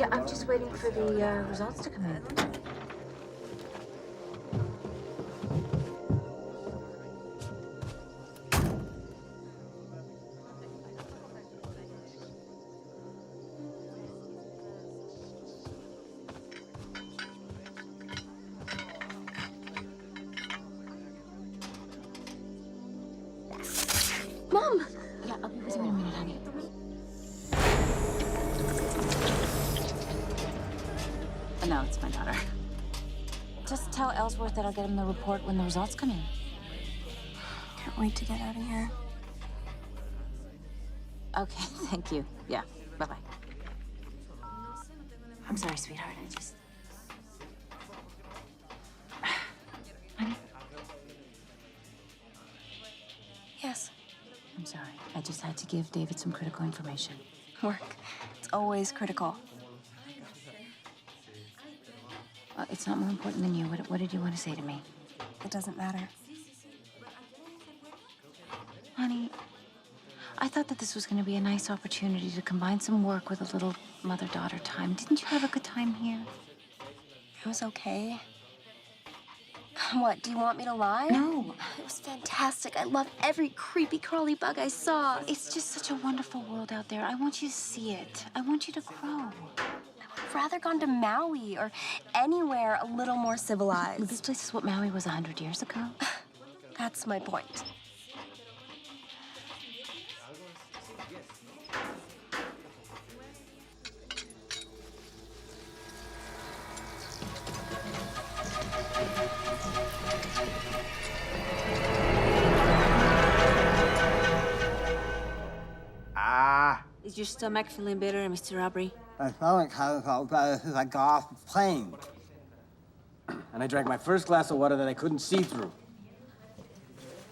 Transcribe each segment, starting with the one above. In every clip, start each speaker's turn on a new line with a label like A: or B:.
A: Yeah, I'm just waiting for the results to come in.
B: Mom!
A: Yeah, I'll be with you in a minute, honey. No, it's my daughter. Just tell Ellsworth that I'll get him the report when the results come in.
B: Can't wait to get out of here.
A: Okay, thank you. Yeah, bye-bye. I'm sorry, sweetheart. I just... Honey?
B: Yes.
A: I'm sorry. I just had to give David some critical information.
B: Work. It's always critical.
A: It's not more important than you. What did you want to say to me?
B: It doesn't matter.
A: Honey, I thought that this was going to be a nice opportunity to combine some work with a little mother-daughter time. Didn't you have a good time here?
B: It was okay. What, do you want me to lie?
A: No.
B: It was fantastic. I loved every creepy crawly bug I saw.
A: It's just such a wonderful world out there. I want you to see it. I want you to grow.
B: I'd rather gone to Maui or anywhere a little more civilized.
A: This place is what Maui was 100 years ago.
B: That's my point.
C: Is your stomach feeling better, Mr. Aubrey?
D: My stomach has felt better since I got off the plane. And I drank my first glass of water that I couldn't see through.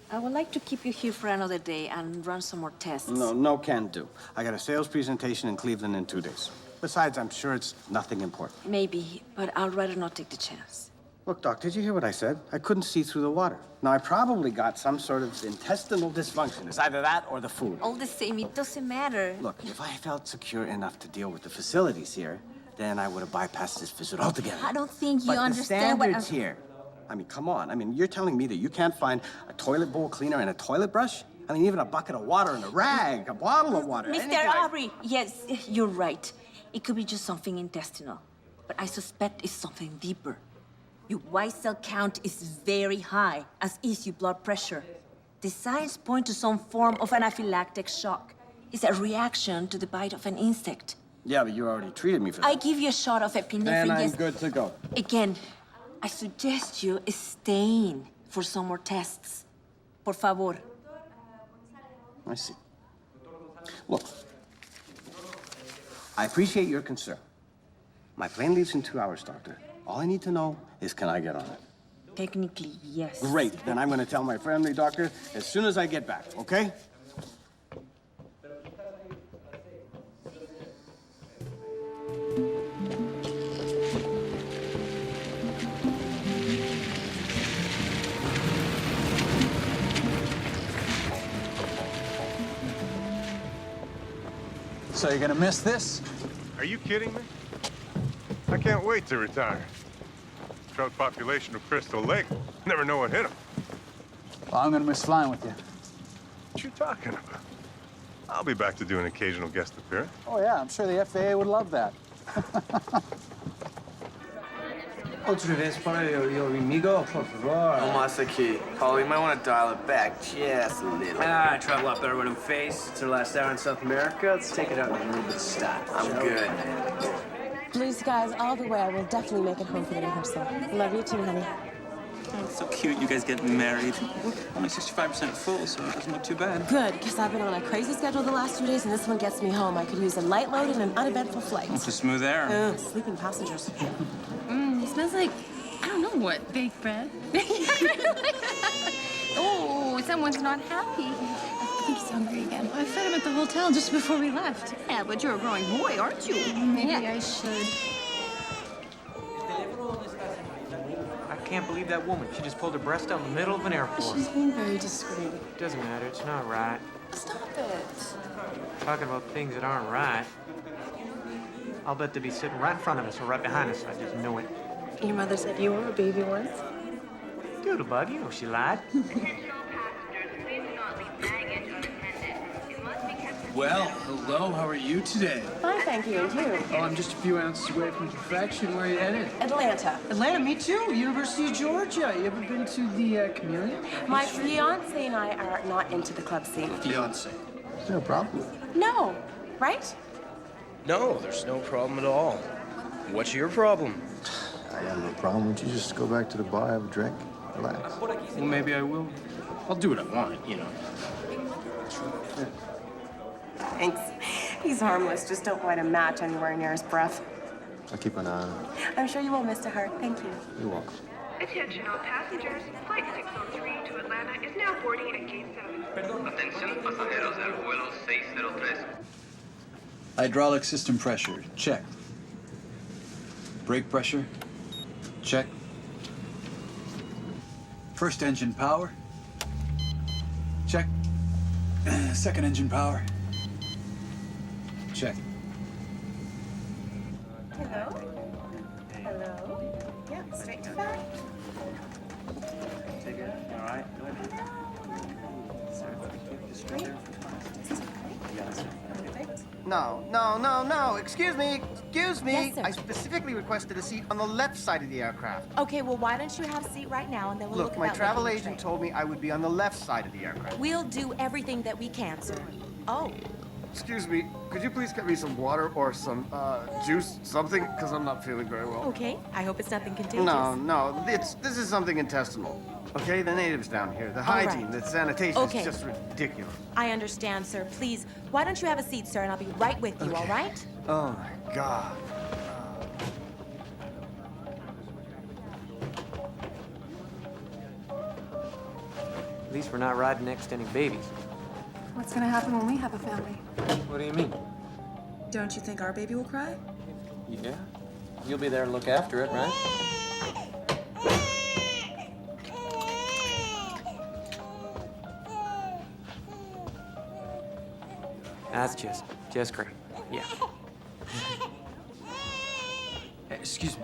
C: I would like to keep you here for another day and run some more tests.
D: No can do. I got a sales presentation in Cleveland in 2 days. Besides, I'm sure it's nothing important.
C: Maybe, but I'd rather not take the chance.
D: Look, Doc, did you hear what I said? I couldn't see through the water. Now, I probably got some sort of intestinal dysfunction. It's either that or the food.
C: All the same, it doesn't matter.
D: Look, if I felt secure enough to deal with the facilities here, then I would have bypassed this visit altogether.
C: I don't think you
D: But
C: understand
D: the
C: what
D: standards here. I mean, come on. I mean, you're telling me that you can't find a toilet bowl cleaner and a toilet brush? I mean, even a bucket of water and a rag, a bottle of water.
C: Mr. Aubrey, yes, you're right. It could be just something intestinal, but I suspect it's something deeper. Your white cell count is very high, as is your blood pressure. The signs point to some form of anaphylactic shock. It's a reaction to the bite of an insect.
D: Yeah, but you already treated me for that.
C: I give you a shot of epinephrine.
D: Then I'm
C: yes.
D: good to go.
C: Again, I suggest you stay in for some more tests. Por favor.
D: I see. Look, I appreciate your concern. My plane leaves in 2 hours, Doctor. All I need to know is, can I get on it?
C: Technically, yes.
D: Great. Then I'm going to tell my family doctor as soon as I get back, okay?
E: So you're gonna miss this?
F: Are you kidding me? I can't wait to retire. Trout population of Crystal Lake. Never know what hit them.
E: Well, I'm gonna miss flying with you.
F: What you talking about? I'll be back to do an occasional guest appearance.
E: Oh, yeah, I'm sure the FAA would love that.
G: Outra vez para yo amigo, por favor.
H: No más aquí. Paul, you might want to dial it back just a little.
G: I travel up there with him face. It's our last hour in South America. Let's take it out in a little bit of style.
H: I'm good, man.
I: Blue skies all the way. I will definitely make it home for the rehearsal. Love you too, honey.
J: Oh, it's so cute, you guys getting married. We're only 65% full, so it doesn't look too bad.
I: Good, because I've been on a crazy schedule the last 2 days, and this one gets me home. I could use a light load and an uneventful flight.
J: It's a smooth air.
I: Sleeping passengers.
K: It smells like, I don't know what, baked bread. Oh, someone's not happy. I think he's hungry again. I fed him at the hotel just before we left. Yeah, but you're a growing boy, aren't you? Maybe I should.
G: I can't believe that woman. She just pulled her breast out in the middle of an airport.
I: She's being very discreet.
G: Doesn't matter. It's not right.
I: Stop it.
G: Talking about things that aren't right.
L: I'll bet they'd be sitting right in front of us or right behind us. I just know it.
I: Your mother said you were a baby once.
L: Doodlebug, you know she lied.
G: Well, hello, how are you today?
I: Fine, thank you, and you?
G: Oh, I'm just a few ounces away from perfection. Where are you headed?
I: Atlanta.
G: Atlanta, me too. University of Georgia. You ever been to the Chameleon?
I: My fiance and I are not into the club scene.
G: Fiance.
D: Is there a problem?
I: No, right?
H: No, there's no problem at all. What's your problem?
M: I have no problem. Would you just go back to the bar, have a drink, relax?
G: Well, maybe I will. I'll do what I want, you know.
I: Thanks. He's harmless. Just don't light a match anywhere near his breath.
M: I'll keep an eye on him.
I: I'm sure you will, Mr. Hart. Thank you.
M: You're welcome.
N: Attention all passengers. Flight 603 to Atlanta is now boarding at Gate 7.
O: Atención pasajeros del vuelo 603.
E: Hydraulic system pressure, check. Brake pressure, check. First engine power, check. Second engine power, check.
I: Hello? Hello? Yeah, straight to back.
G: All right.
I: Straight.
D: No. Excuse me.
B: Yes, sir.
D: I specifically requested a seat on the left side of the aircraft.
B: Okay, well, why don't you have a seat right now, and then we'll look
D: Look,
B: at
D: my
B: that
D: travel
B: later.
D: agent told me I would be on the left side of the aircraft.
B: We'll do everything that we can, sir. Oh,
M: Excuse me, could you please get me some water or some juice, something? Because I'm not feeling very well.
B: okay. I hope it's nothing contagious.
D: No. This is something intestinal. Okay, the natives down here, the hygiene, the sanitation
B: Okay.
D: is just ridiculous.
B: I understand, sir. Please, why don't you have a seat, sir, and I'll be right with you, all right?
D: Oh my God.
L: At least we're not riding next to any babies.
K: What's gonna happen when we have a family?
L: What do you mean?
I: Don't you think our baby will cry?
L: Yeah. You'll be there to look after it, right? That's just great. Yeah.
G: Excuse me.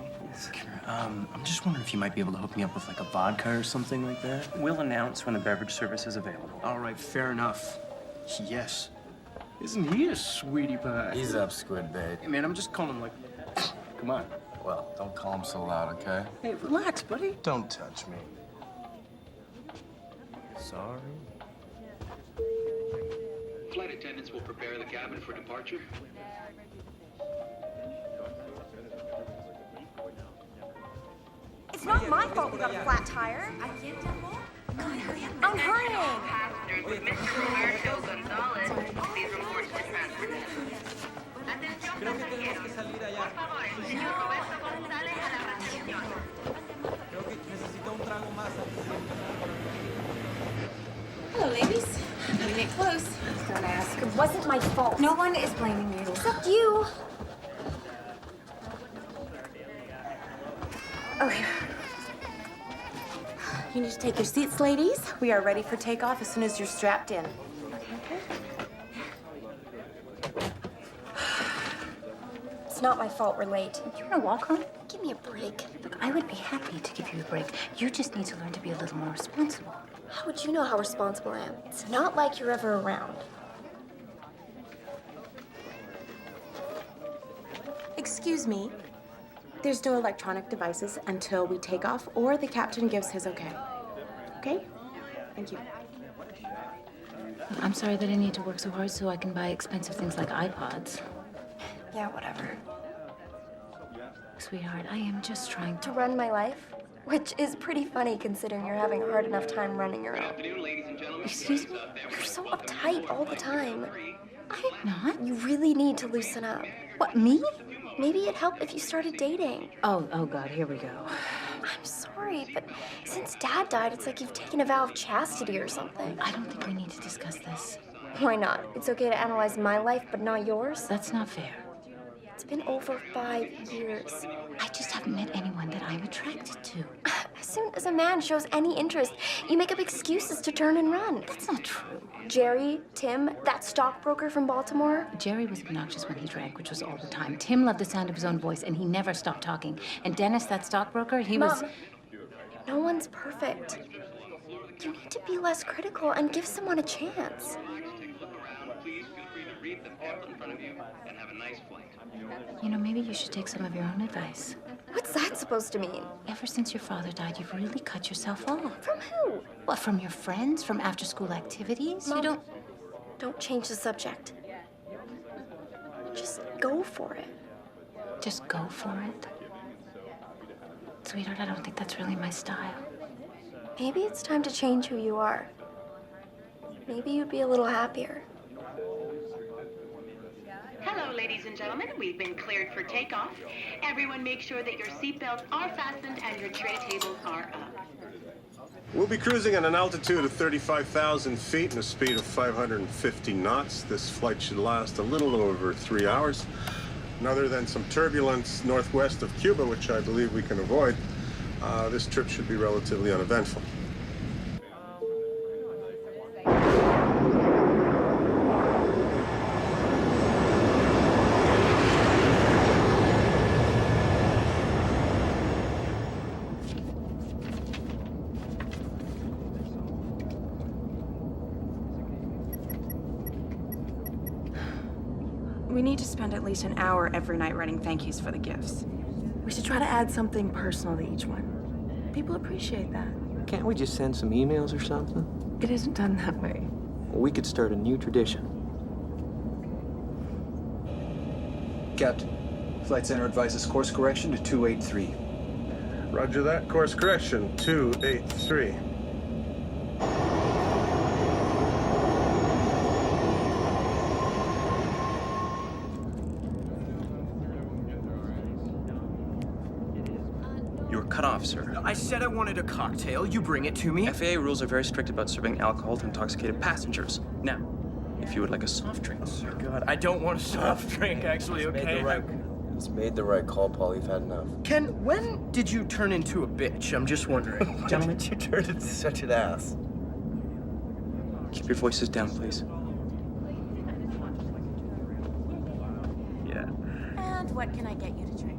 G: I'm just wondering if you might be able to hook me up with like a vodka or something like that. We'll announce when the beverage service is available. All right, fair enough. Yes. Isn't he a sweetie pie?
M: He's up, squid bait.
G: Hey, man, I'm just calling him like, come on.
M: Well, don't call him so loud, okay?
G: Hey, relax, buddy.
M: Don't touch me.
G: Sorry.
O: Flight attendants will prepare the cabin for departure.
B: It's not my fault we got a flat tire. I can't tell more. God, hurry up. I'm hurrying.
N: Passengers with Mr. Roberto Gonzalez, please report to the transport desk. Atención pasajeros. Por favor, el señor Roberto González a la recepción.
A: Hello, ladies. We get close.
B: Don't ask. It wasn't my fault.
A: No one is blaming you.
B: Except you. Okay. You need to take your seats, ladies. We are ready for takeoff as soon as you're strapped in. It's not my fault we're late.
A: You want to walk home?
B: Give me a break.
A: Look, I would be happy to give you a break. You just need to learn to be a little more responsible.
B: How would you know how responsible I am? It's not like you're ever around. Excuse me. There's no electronic devices until we take off or the captain gives his okay. Okay? Thank you.
A: I'm sorry that I need to work so hard so I can buy expensive things like iPods.
B: Yeah, whatever.
A: Sweetheart, I am just trying
B: To run my life? Which is pretty funny considering you're having a hard enough time running your own.
A: Excuse me?
B: You're so uptight all the time.
A: I'm not.
B: You really need to loosen up.
A: What, me?
B: Maybe it'd help if you started dating.
A: Oh, God, here we go.
B: I'm sorry, but since Dad died, it's like you've taken a vow of chastity or something.
A: I don't think we need to discuss this.
B: Why not? It's okay to analyze my life, but not yours?
A: That's not fair.
B: It's been over 5 years.
A: I just haven't met anyone that I'm attracted to.
P: As soon as a man shows any interest, you make up excuses to turn and run.
A: That's not true.
P: Jerry, Tim, that stockbroker from Baltimore.
A: Jerry was obnoxious when he drank, which was all the time. Tim loved the sound of his own voice, and he never stopped talking. And Dennis, that stockbroker, he was...
P: Mom, no one's perfect. You need to be less critical and give someone a chance.
O: Please feel free to read the pamphlet in front of you and have a nice flight.
A: You know, maybe you should take some of your own advice.
P: What's that supposed to mean?
A: Ever since your father died, you've really cut yourself off.
P: From who?
A: What, from your friends? From after-school activities?
P: Mom,
A: You
P: don't change the subject. Just go for it.
A: just go for it. Sweetheart, I don't think that's really my style.
P: Maybe it's time to change who you are. Maybe you'd be a little happier.
B: Hello, ladies and gentlemen. We've been cleared for takeoff. Everyone make sure that your seatbelts are fastened and your tray tables are up.
F: We'll be cruising at an altitude of 35,000 feet and a speed of 550 knots. This flight should last a little over 3 hours. And other than some turbulence northwest of Cuba, which I believe we can avoid, this trip should be relatively uneventful.
Q: We need to spend at least an hour every night writing thank yous for the gifts. We should try to add something personal to each one. People appreciate that.
L: Can't we just send some emails or something?
Q: It isn't done that way.
L: Well, we could start a new tradition.
E: Captain, Flight Center advises course correction to 283.
F: Roger that. Course correction, 283.
J: You're cut off, sir.
G: I said I wanted a cocktail. You bring it to me.
J: FAA rules are very strict about serving alcohol to intoxicated passengers. Now, if you would like a soft drink.
G: Oh, God, I don't want a soft drink, actually, okay?
L: He's made the right call, Paul. You've had enough.
G: Ken, when did you turn into a bitch? I'm just wondering.
L: Gentlemen, you turned into such an ass.
J: Keep your voices down, please. Yeah.
B: And what can I get you to drink?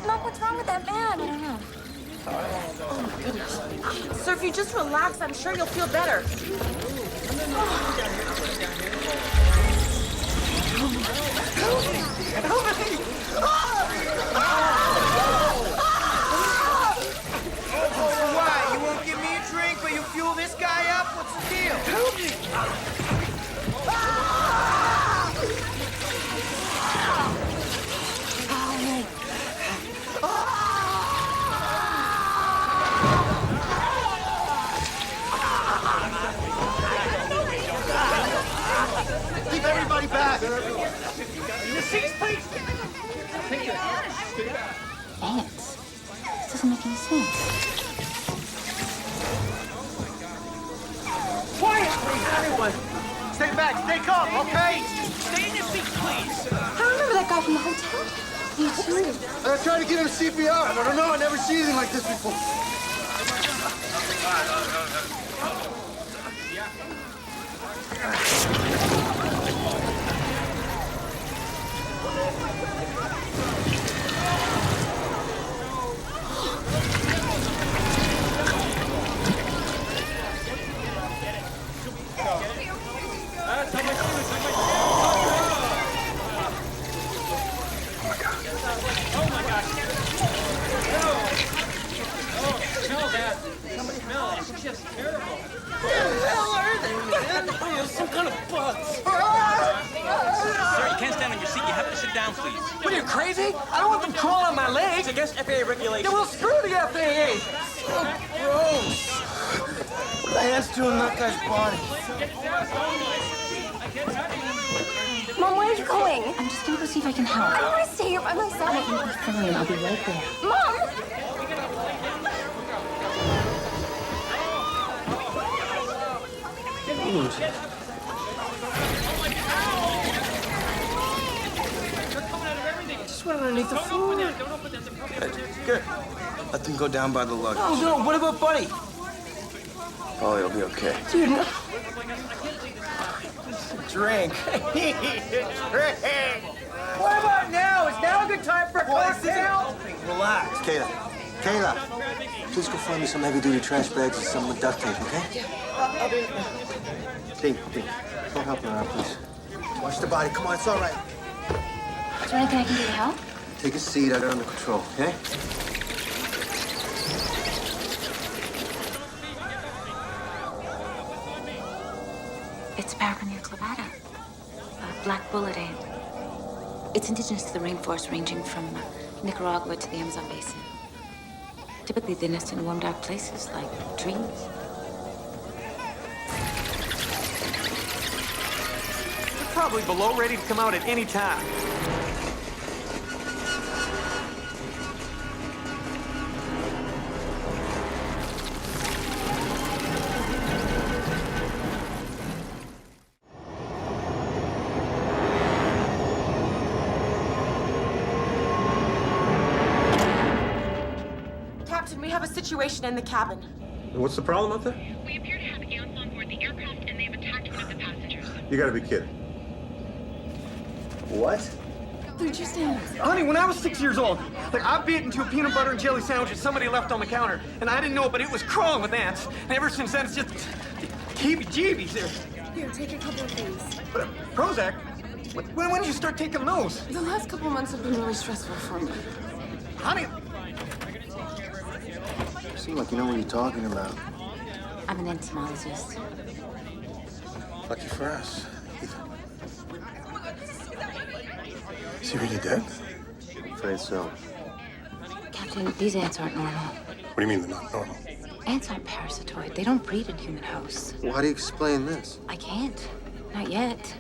P: Mom, what's wrong with that man? I don't know.
I: Oh, goodness. Sir, if you just relax, I'm sure you'll feel better.
G: Why? You won't give me a drink, but you fuel this guy up? What's the deal? Help me!
M: Keep everybody back! Your seats, please!
A: Ants? This doesn't make any sense.
M: Quiet, please, everyone! Stay back, stay calm, okay?
G: Stay in your seat, please!
P: I remember that guy from the hotel.
A: Me too.
M: I tried to give him CPR, but I don't know, I never seen anything like this before.
G: Some kind of bugs.
J: Sir, you can't stand on your seat. You have to sit down, please.
G: What are you, crazy? I don't want them crawling on my legs.
J: It's against FAA regulations.
G: Yeah, well, screw the FAA. So gross.
M: What the hand's doing in that guy's body?
P: Mom, where are you going?
A: I'm just gonna go see if I can help.
P: I don't want to stay here by myself.
A: You'll be fine. I'll be right there.
P: Mom!
G: Just went underneath the floor.
H: Good. Let them go down by the luggage.
G: Oh, no, what about Buddy?
H: Oh, he'll be okay.
G: Dude, no.
H: Drink.
G: What about now? Is now a good time for a cocktail?
H: Relax.
D: Kayla, please go find me some heavy-duty trash bags and some duct tape, okay? Dean, go help her out, please. Watch the body. Come on, it's all right.
A: Is there anything I can do to help?
D: Take a seat. I got it under control, okay?
A: It's Paracarnia clavata, a black bullet ant. It's indigenous to the rainforest ranging from Nicaragua to the Amazon basin. Typically, they nest in warm, dark places like trees.
J: They're probably below ready to come out at any time.
B: Captain, we have a situation in the cabin.
F: What's the problem out there?
N: We appear to have ants on board the aircraft, and they have attacked one of the passengers.
F: You gotta be kidding. What?
Q: They're just ants.
J: Honey, when I was 6 years old, I bit into a peanut butter and jelly sandwich that somebody left on the counter, and I didn't know it, but it was crawling with ants. And ever since then, it's just heebie-jeebies.
Q: Here, take a couple of these.
J: Prozac? When did you start taking those?
Q: The last couple months have been really stressful for me.
J: Honey,
D: You seem like you know what you're talking about.
A: I'm an entomologist.
F: Lucky for us. Is he really dead?
D: Afraid so.
A: Captain, these ants aren't normal.
F: What do you mean they're not normal?
A: Ants aren't parasitoid. They don't breed in human hosts.
D: Well, how do you explain this?
A: I can't. Not yet.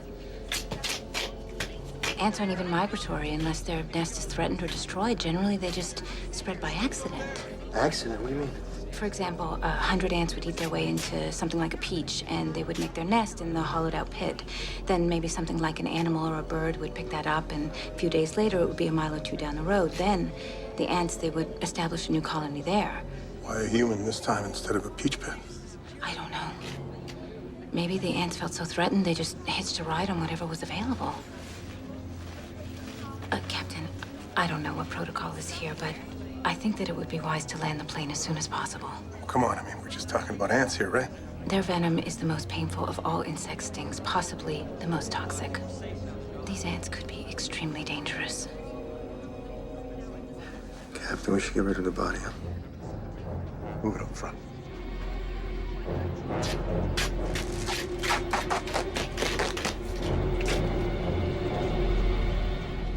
A: Ants aren't even migratory unless their nest is threatened or destroyed. Generally, they just spread by accident.
D: Accident? What do you mean?
A: For example, 100 ants would eat their way into something like a peach, and they would make their nest in the hollowed-out pit. Then maybe something like an animal or a bird would pick that up, and a few days later, it would be a mile or two down the road. Then the ants, they would establish a new colony there.
F: Why a human this time instead of a peach pit?
A: I don't know. Maybe the ants felt so threatened, they just hitched a ride on whatever was available. Captain, I don't know what protocol is here, but I think that it would be wise to land the plane as soon as possible.
F: Come on, I mean, we're just talking about ants here, right?
A: Their venom is the most painful of all insect stings, possibly the most toxic. These ants could be extremely dangerous.
D: Captain, we should get rid of the body, huh?
F: Move it up front.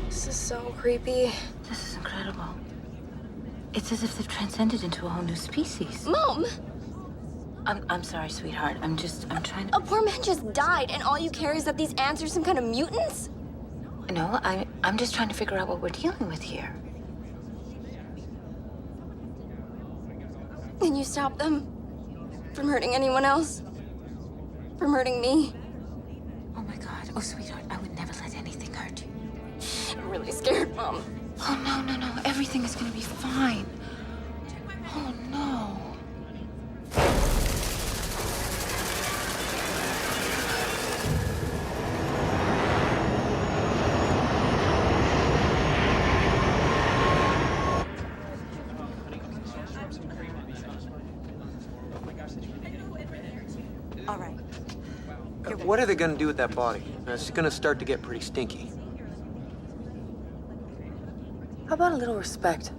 P: This is so creepy.
A: This is incredible. It's as if they've transcended into a whole new species.
P: Mom!
A: I'm sorry, sweetheart. I'm trying to...
P: A poor man just died, and all you care is that these ants are some kind of mutants?
A: No, I'm just trying to figure out what we're dealing with here.
P: Can you stop them from hurting anyone else? From hurting me?
A: Oh my God. Oh, sweetheart, I would never let anything hurt you.
P: I'm really scared, Mom.
A: Oh, no. Everything is gonna be fine. Oh, no.
C: All right.
J: what are they gonna do with that body? It's gonna start to get pretty stinky.
Q: How about a little respect?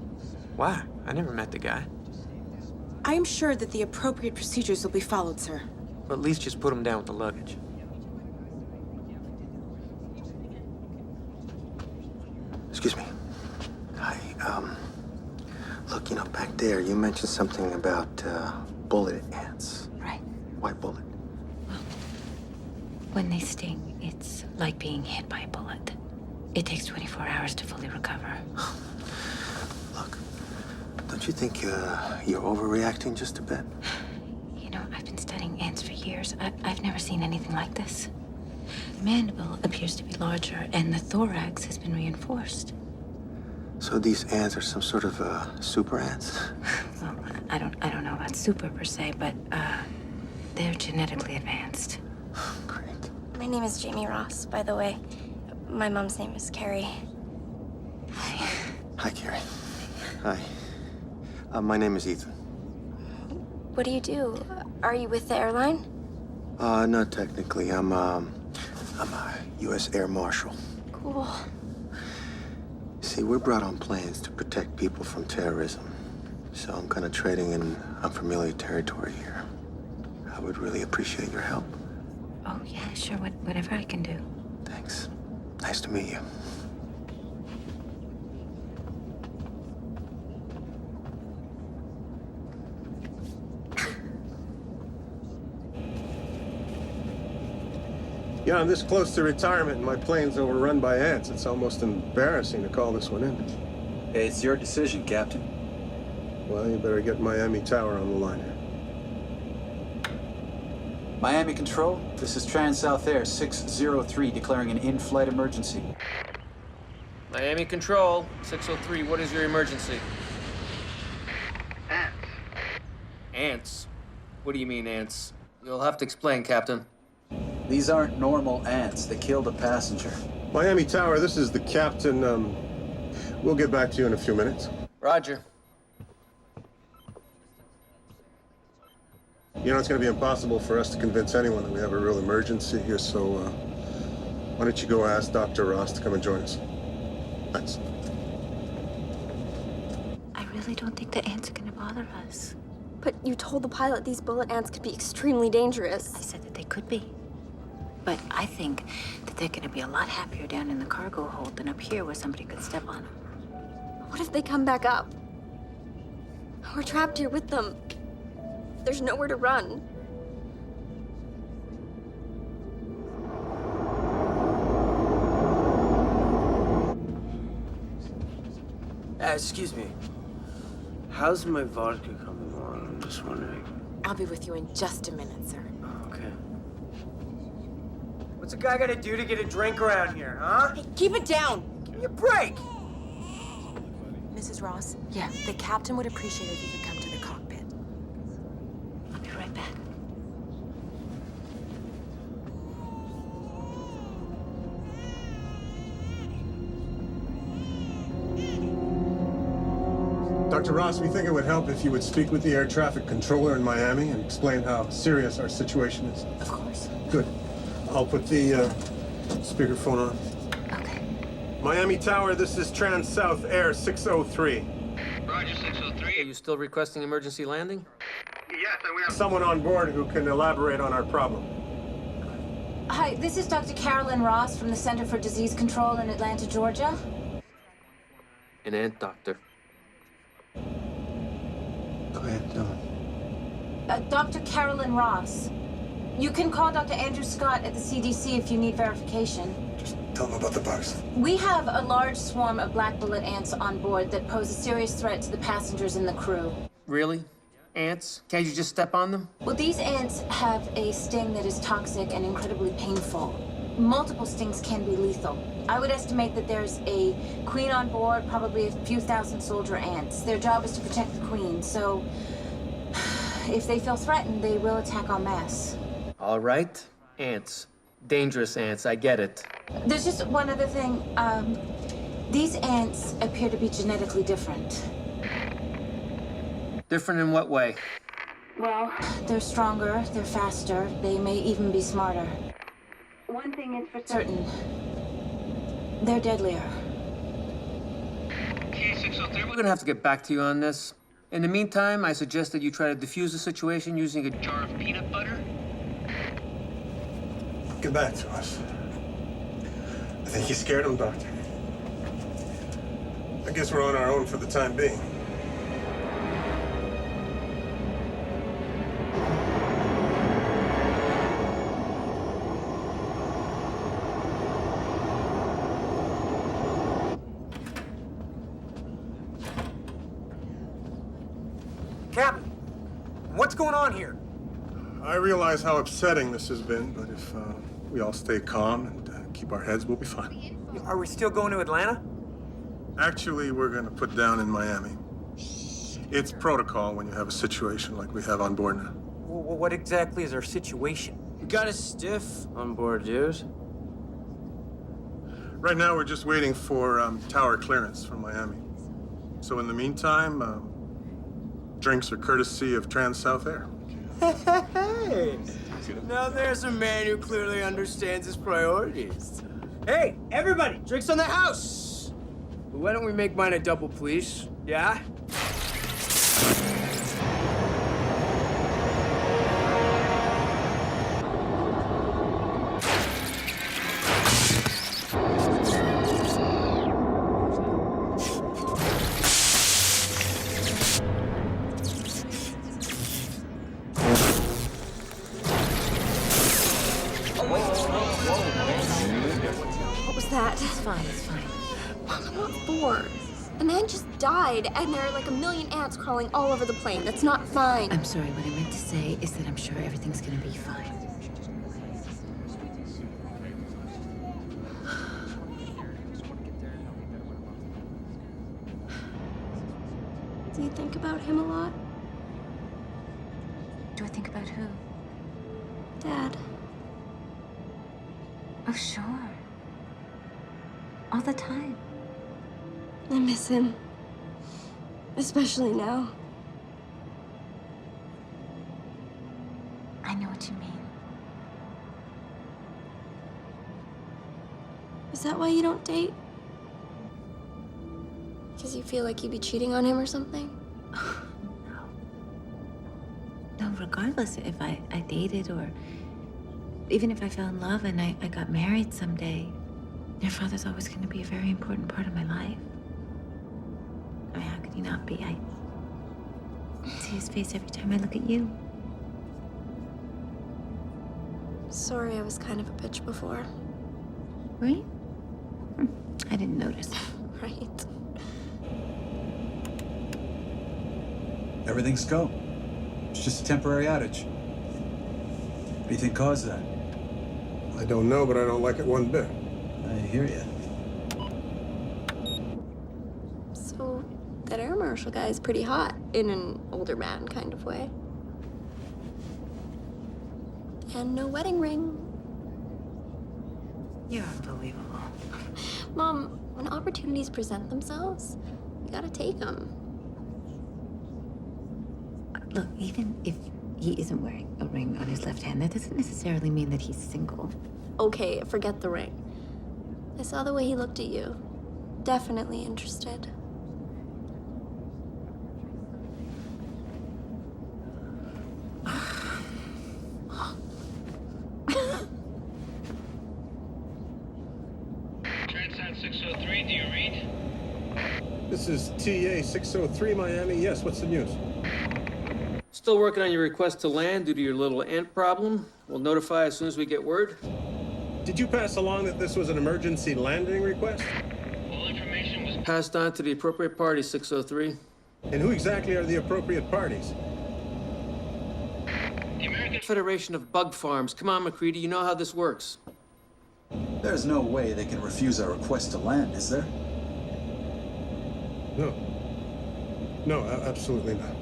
J: Why? I never met the guy.
B: I am sure that the appropriate procedures will be followed, sir.
J: But at least just put him down with the luggage.
D: Excuse me. Hi, look, back there, you mentioned something about, bullet ants.
A: Right.
D: Why bullet?
A: When they sting, it's like being hit by a bullet. It takes 24 hours to fully recover.
R: Don't you think you're overreacting just a bit?
A: You know, I've been studying ants for years. I've never seen anything like this. The mandible appears to be larger, and the thorax has been reinforced.
R: So these ants are some sort of super ants?
A: Well, I don't know about super per se, but they're genetically advanced.
P: My name is Jamie Ross, by the way. My mom's name is Carrie.
R: Hi, Carrie. Hi. My name is Ethan.
P: What do you do? Are you with the airline?
R: Not technically. I'm a U.S. Air Marshal.
P: Cool.
R: See, we're brought on planes to protect people from terrorism. So I'm kind of trading in unfamiliar territory here. I would really appreciate your help.
A: Oh, yeah, sure. Whatever I can do.
R: Thanks. Nice to meet you.
F: Yeah, I'm this close to retirement and my plane's overrun by ants. It's almost embarrassing to call this one in.
E: Hey, it's your decision, Captain.
F: Well, you better get Miami Tower on the line here.
E: Miami Control, this is Trans-South Air 603 declaring an in-flight emergency.
H: Miami Control, 603, what is your emergency?
O: Ants.
H: Ants? What do you mean, ants? You'll have to explain, Captain.
E: These aren't normal ants. They killed a passenger.
F: Miami Tower, this is the captain. We'll get back to you in a few minutes.
H: Roger.
F: You know, it's going to be impossible for us to convince anyone that we have a real emergency here, so why don't you go ask Dr. Ross to come and join us? Thanks.
A: I really don't think the ants are gonna bother us.
P: But you told the pilot these bullet ants could be extremely dangerous.
A: I said that they could be. But I think that they're gonna be a lot happier down in the cargo hold than up here where somebody could step on them.
P: What if they come back up? We're trapped here with them. There's nowhere to run.
L: Excuse me. How's my vodka coming along? I'm just wondering.
B: I'll be with you in just a minute, sir.
L: Okay.
J: What's a guy gotta do to get a drink around here, huh?
B: Hey, keep it down!
J: Give me a break!
B: Mrs. Ross?
A: Yeah?
B: The captain would appreciate it if you could come to the cockpit.
A: I'll be right back.
F: Dr. Ross, we think it would help if you would speak with the air traffic controller in Miami and explain how serious our situation is.
A: Of course.
F: Good. I'll put the speakerphone on.
A: Okay.
F: Miami Tower, this is Trans-South Air 603.
O: Roger, 603.
H: Are you still requesting emergency landing?
F: Yes, and we have someone on board who can elaborate on our problem.
A: Hi, this is Dr. Carolyn Ross from the Center for Disease Control in Atlanta, Georgia.
H: An ant doctor.
R: Go ahead, tell me.
A: Dr. Carolyn Ross. You can call Dr. Andrew Scott at the CDC if you need verification.
F: Tell them about the bugs.
A: We have a large swarm of black bullet ants on board that pose a serious threat to the passengers and the crew.
H: Really? Ants? Can't you just step on them?
A: Well, these ants have a sting that is toxic and incredibly painful. Multiple stings can be lethal. I would estimate that there's a queen on board, probably a few thousand soldier ants. Their job is to protect the queen, so if they feel threatened, they will attack en masse.
H: All right. Ants. Dangerous ants, I get it.
A: There's just one other thing. These ants appear to be genetically different.
H: Different in what way?
A: Well, they're stronger, they're faster, they may even be smarter. One thing is for certain. They're deadlier.
H: We're gonna have to get back to you on this. In the meantime, I suggest that you try to defuse the situation using a jar of peanut butter.
F: Get back to us. I think you scared him, Doctor. I guess we're on our own for the time being.
J: Captain, what's going on here?
F: I realize how upsetting this has been, but if we all stay calm and keep our heads, we'll be fine.
J: Are we still going to Atlanta?
F: Actually, we're going to put down in Miami. It's protocol when you have a situation like we have on board now.
J: What exactly is our situation?
L: We got a stiff on board, dude.
F: Right now, we're just waiting for tower clearance from Miami. So in the meantime, drinks are courtesy of Trans-South Air.
L: Hey! Now there's a man who clearly understands his priorities. Hey, everybody, drinks on the house! Why don't we make mine a double, please? Yeah?
P: What was that?
A: It's fine, it's fine.
P: Mom, I'm not bored. A man just died, and there are like a million ants crawling all over the plane. That's not fine.
A: I'm sorry, what I meant to say is that I'm sure everything's gonna be fine.
P: Do you think about him a lot?
A: Do I think about who?
P: Dad.
A: Oh, sure. All the time.
P: I miss him. Especially now.
A: I know what you mean.
P: Is that why you don't date? Because you feel like you'd be cheating on him or something?
A: No, regardless if I dated or even if I fell in love and I got married someday, your father's always going to be a very important part of my life. I mean, how could he not be? I see his face every time I look at you.
P: Sorry, I was kind of a bitch before.
A: Were you? I didn't notice.
P: Right.
E: Everything's go. It's just a temporary outage. What do you think caused that?
F: I don't know, but I don't like it one bit.
E: I hear you.
P: So, that air marshal guy is pretty hot, in an older man kind of way. And no wedding ring.
A: You're unbelievable.
P: Mom, when opportunities present themselves, you gotta take them.
A: Look, even if he isn't wearing a ring on his left hand, that doesn't necessarily mean that he's single.
P: Okay, forget the ring. I saw the way he looked at you. Definitely interested.
O: Transat 603, do you read?
F: This is TA 603 Miami. Yes, what's the news?
H: Still working on your request to land due to your little ant problem. We'll notify as soon as we get word.
F: Did you pass along that this was an emergency landing request?
O: All information was
H: Passed on to the appropriate party, 603.
F: And who exactly are the appropriate parties?
O: the American
H: Federation of Bug Farms. Come on, McCready, you know how this works.
E: There's no way they can refuse our request to land, is there?
F: No. No, absolutely not.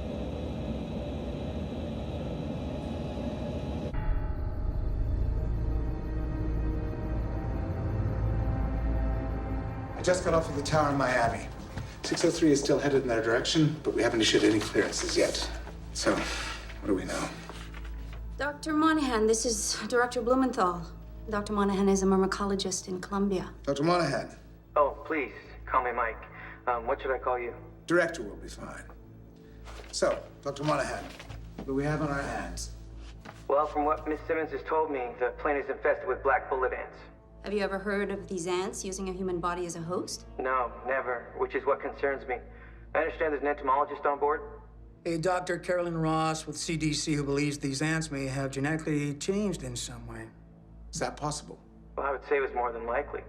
S: I just got off of the tower in Miami. 603 is still headed in that direction, but we haven't issued any clearances yet. So, what do we know?
T: Dr. Monahan, this is Director Blumenthal. Dr. Monahan is a myrmecologist in Colombia.
S: Dr. Monahan,
J: Oh, please, call me Mike. What should I call you?
S: director will be fine. So, Dr. Monahan, what do we have on our hands?
J: Well, from what Miss Simmons has told me, the plane is infested with black bullet ants.
T: Have you ever heard of these ants using a human body as a host?
J: No, never, which is what concerns me. I understand there's an entomologist on board.
U: A Dr. Carolyn Ross with CDC who believes these ants may have genetically changed in some way.
S: Is that possible?
J: Well, I would say it was more than likely.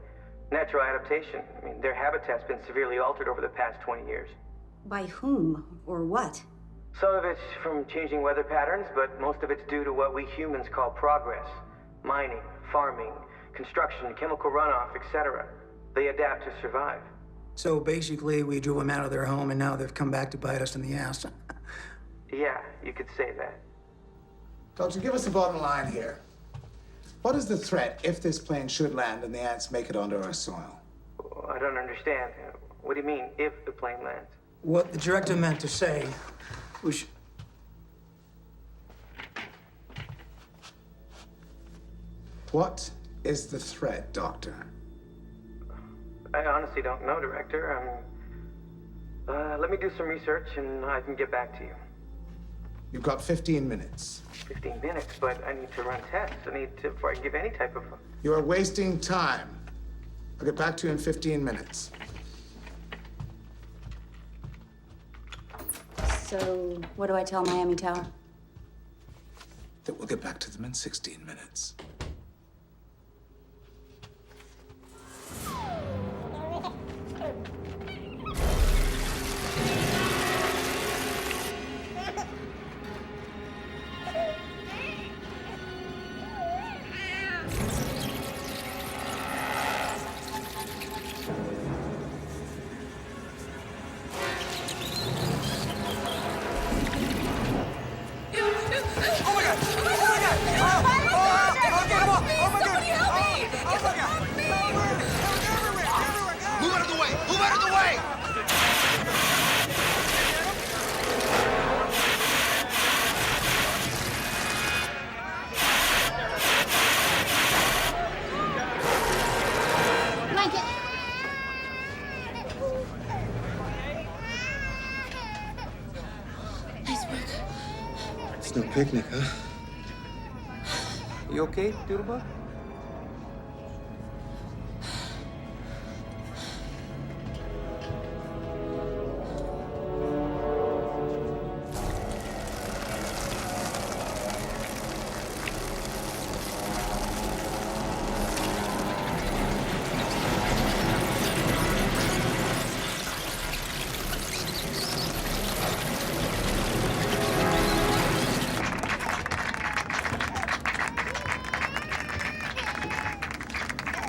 J: Natural adaptation. I mean, their habitat's been severely altered over the past 20 years.
T: By whom or what?
K: Some of it's from changing weather patterns, but most of it's due to what we humans call progress. Mining, farming, construction, chemical runoff, etc. They adapt to survive.
U: So basically, we drove them out of their home, and now they've come back to bite us in the ass.
K: Yeah, you could say that.
S: Doctor, give us the bottom line here. What is the threat if this plane should land and the ants make it onto our soil?
K: I don't understand. What do you mean, if the plane lands?
U: What the director meant to say was...
S: What is the threat, Doctor?
K: I honestly don't know, Director. Let me do some research and I can get back to you.
S: You've got 15 minutes.
K: 15 minutes, but I need to run tests. Before I can give any type of...
S: You are wasting time. I'll get back to you in 15 minutes.
T: So, what do I tell Miami Tower?
S: That we'll get back to them in 16 minutes.
R: It's no picnic, huh?
J: You okay, Doodlebug?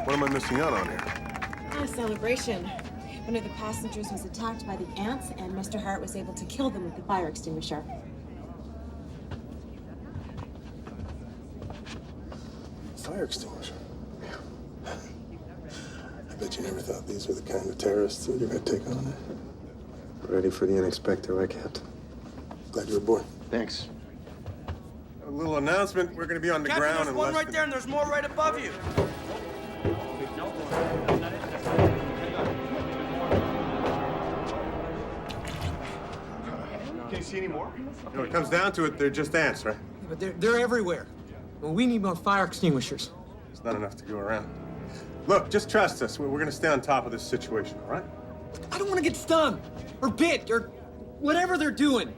F: What am I missing out on here?
B: A celebration. One of the passengers was attacked by the ants, and Mr. Hart was able to kill them with the fire extinguisher.
R: Fire extinguisher? I bet you never thought these were the kind of terrorists that you're gonna take on it. Ready for the unexpected, right, Captain? Glad you're aboard.
D: Thanks.
F: A little announcement. We're going to be on the
L: Captain,
F: ground
L: there's
F: in
L: one
F: less
L: right
F: than...
L: there, and there's more right above you.
F: Can you see any more? When it comes down to it, they're just ants, right?
L: But they're everywhere. Well, we need more fire extinguishers.
F: It's not enough to go around. Look, just trust us. We're going to stay on top of this situation, all right?
L: I don't want to get stung or bit or whatever they're doing.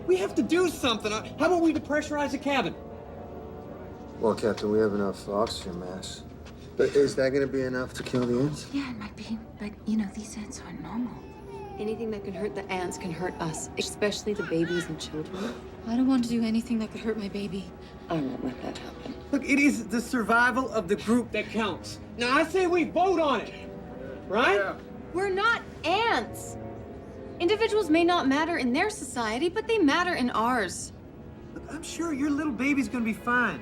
L: We have to do something. How about we depressurize the cabin?
R: Well, Captain, we have enough oxygen mass. But is that gonna be enough to kill the ants?
A: Yeah, it might be, but you know, these ants aren't normal.
V: Anything that can hurt the ants can hurt us, especially the babies and children.
P: I don't want to do anything that could hurt my baby.
V: I won't let that happen.
L: Look, it is the survival of the group that counts. Now, I say we vote on it, right? Yeah.
V: We're not ants. Individuals may not matter in their society, but they matter in ours.
L: Look, I'm sure your little baby's gonna be fine.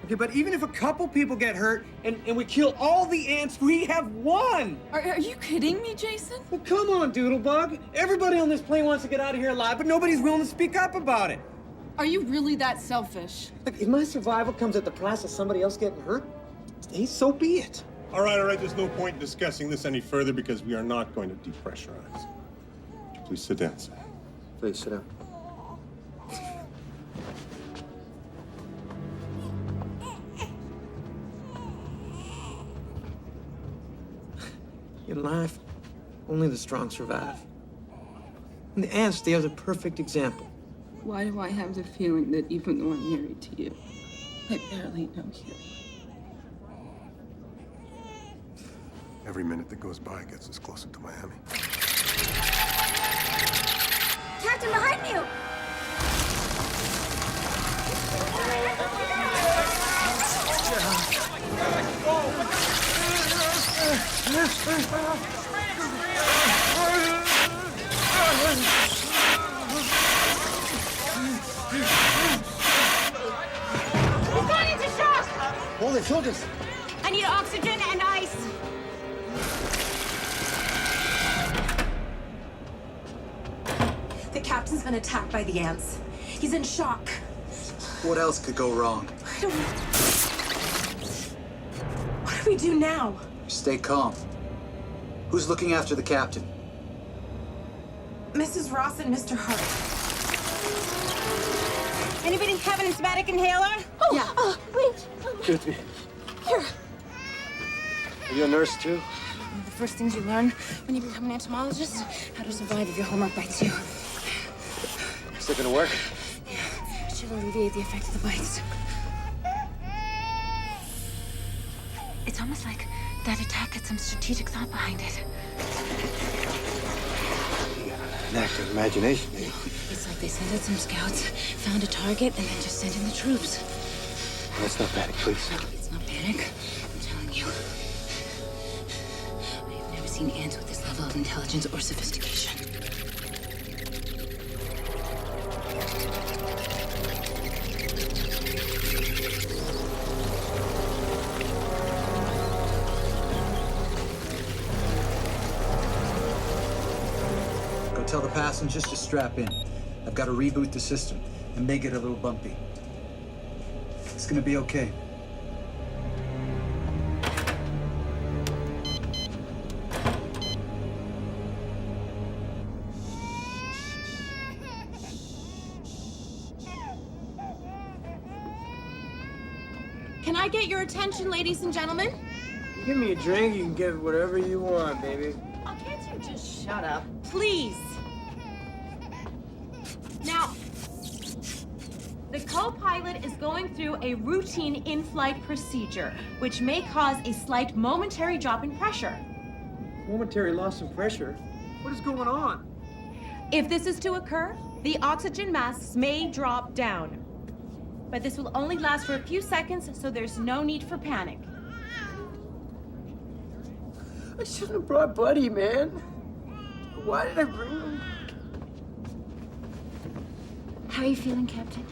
L: Okay, but even if a couple people get hurt and we kill all the ants, we have won!
P: Are you kidding me, Jason?
L: Well, come on, Doodlebug. Everybody on this plane wants to get out of here alive, but nobody's willing to speak up about it.
P: Are you really that selfish?
L: Look, if my survival comes at the price of somebody else getting hurt, hey, so be it.
F: All right. There's no point in discussing this any further because we are not going to depressurize. Please sit down, sir.
R: Please sit down.
L: In life, only the strong survive. And the ants, they are the perfect example.
P: Why do I have the feeling that even though I'm married to you, I barely know you?
F: Every minute that goes by gets us closer to Miami.
P: Captain, behind you!
I: He's gone into shock!
L: Holy focus!
I: I need oxygen and ice.
B: The captain's been attacked by the ants. He's in shock.
E: What else could go wrong?
B: I don't know. What do we do now?
E: Stay calm. Who's looking after the captain?
B: Mrs. Ross and Mr. Hart.
I: Anybody have an asthmatic inhaler?
P: Oh,
B: Yeah.
P: Wait.
L: Excuse me.
P: Here.
L: Are you a nurse too?
A: One of the first things you learn when you become an entomologist, how to survive if your homework bites you.
L: Is it gonna work?
A: It should alleviate the effect of the bites. It's almost like that attack had some strategic thought behind it.
L: You got an active imagination, eh?
A: It's like they sent out some scouts, found a target, and then just sent in the troops.
L: Let's not panic, please.
A: It's not panic, I'm telling you. I have never seen ants with this level of intelligence or sophistication.
E: Go tell the passengers to strap in. I've got to reboot the system and make it a little bumpy. It's gonna be okay.
B: Can I get your attention, ladies and gentlemen?
L: You give me a drink, you can get whatever you want, baby.
B: Oh, can't you just shut up? Please. Now, the co-pilot is going through a routine in-flight procedure, which may cause a slight momentary drop in pressure.
L: Momentary loss of pressure? What is going on?
B: If this is to occur, the oxygen masks may drop down. But this will only last for a few seconds, so there's no need for panic.
L: I shouldn't have brought Buddy, man. Why did I bring him?
A: How are you feeling, Captain?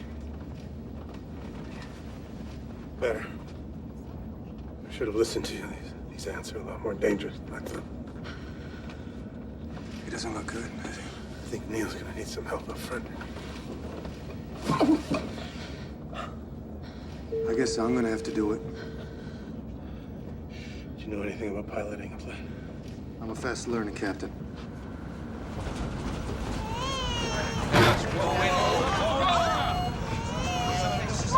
F: Better. I should have listened to you. These ants are a lot more dangerous than I thought. He doesn't look good, does he? I think Neil's gonna need some help up front.
R: I guess I'm gonna have to do it.
F: Do you know anything about piloting a plane?
R: I'm a fast learner, Captain.
I: It's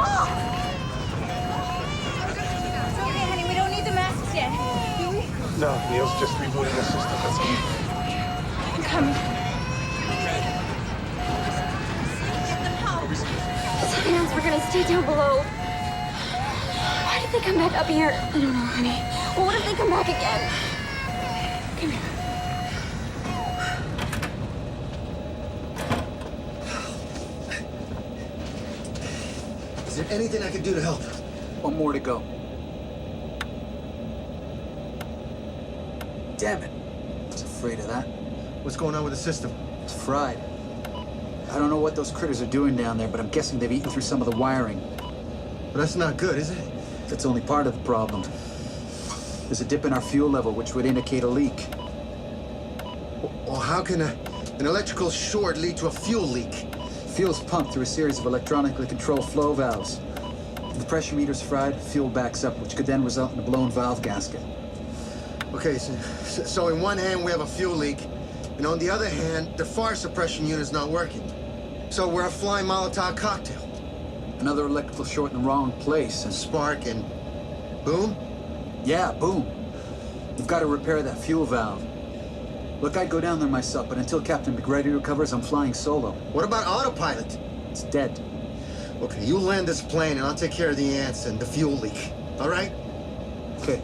I: okay, honey. We don't need the masks yet. Do we?
F: No, Neil's just rebooting the system. That's all.
I: I'm coming.
P: The ants were gonna stay down below. Why did they come back up here?
A: I don't know, honey.
P: Well, what if they come back again?
A: Come here.
R: Is there anything I can do to help?
E: One more to go. Damn it. I was afraid of that.
R: What's going on with the system?
E: It's fried. I don't know what those critters are doing down there, but I'm guessing they've eaten through some of the wiring.
R: But that's not good, is it?
E: That's only part of the problem. There's a dip in our fuel level, which would indicate a leak.
R: Well, how can an electrical short lead to a fuel leak?
E: Fuel's pumped through a series of electronically controlled flow valves. If the pressure meter's fried, fuel backs up, which could then result in a blown valve gasket.
R: Okay, so in one hand we have a fuel leak, and on the other hand, the fire suppression unit's not working. So we're a flying Molotov cocktail.
E: Another electrical short in the wrong place, and
R: spark and boom?
E: Yeah, boom. You've got to repair that fuel valve. Look, I'd go down there myself, but until Captain McGrady recovers, I'm flying solo.
R: What about autopilot?
E: It's dead.
R: Okay, you land this plane and I'll take care of the ants and the fuel leak. All right?
E: Okay.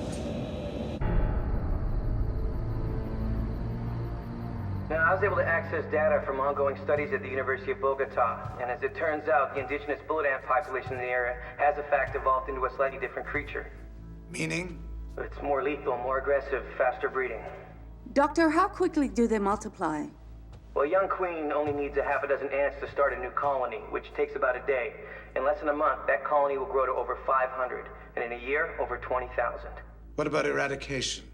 K: Now, I was able to access data from ongoing studies at the University of Bogota, and as it turns out, the indigenous bullet ant population in the area has in fact evolved into a slightly different creature.
S: Meaning?
K: It's more lethal, more aggressive, faster breeding.
G: Doctor, how quickly do they multiply?
K: Well, a young queen only needs a half a dozen ants to start a new colony, which takes about a day. In less than a month, that colony will grow to over 500, and in a year, over 20,000.
S: What about eradication?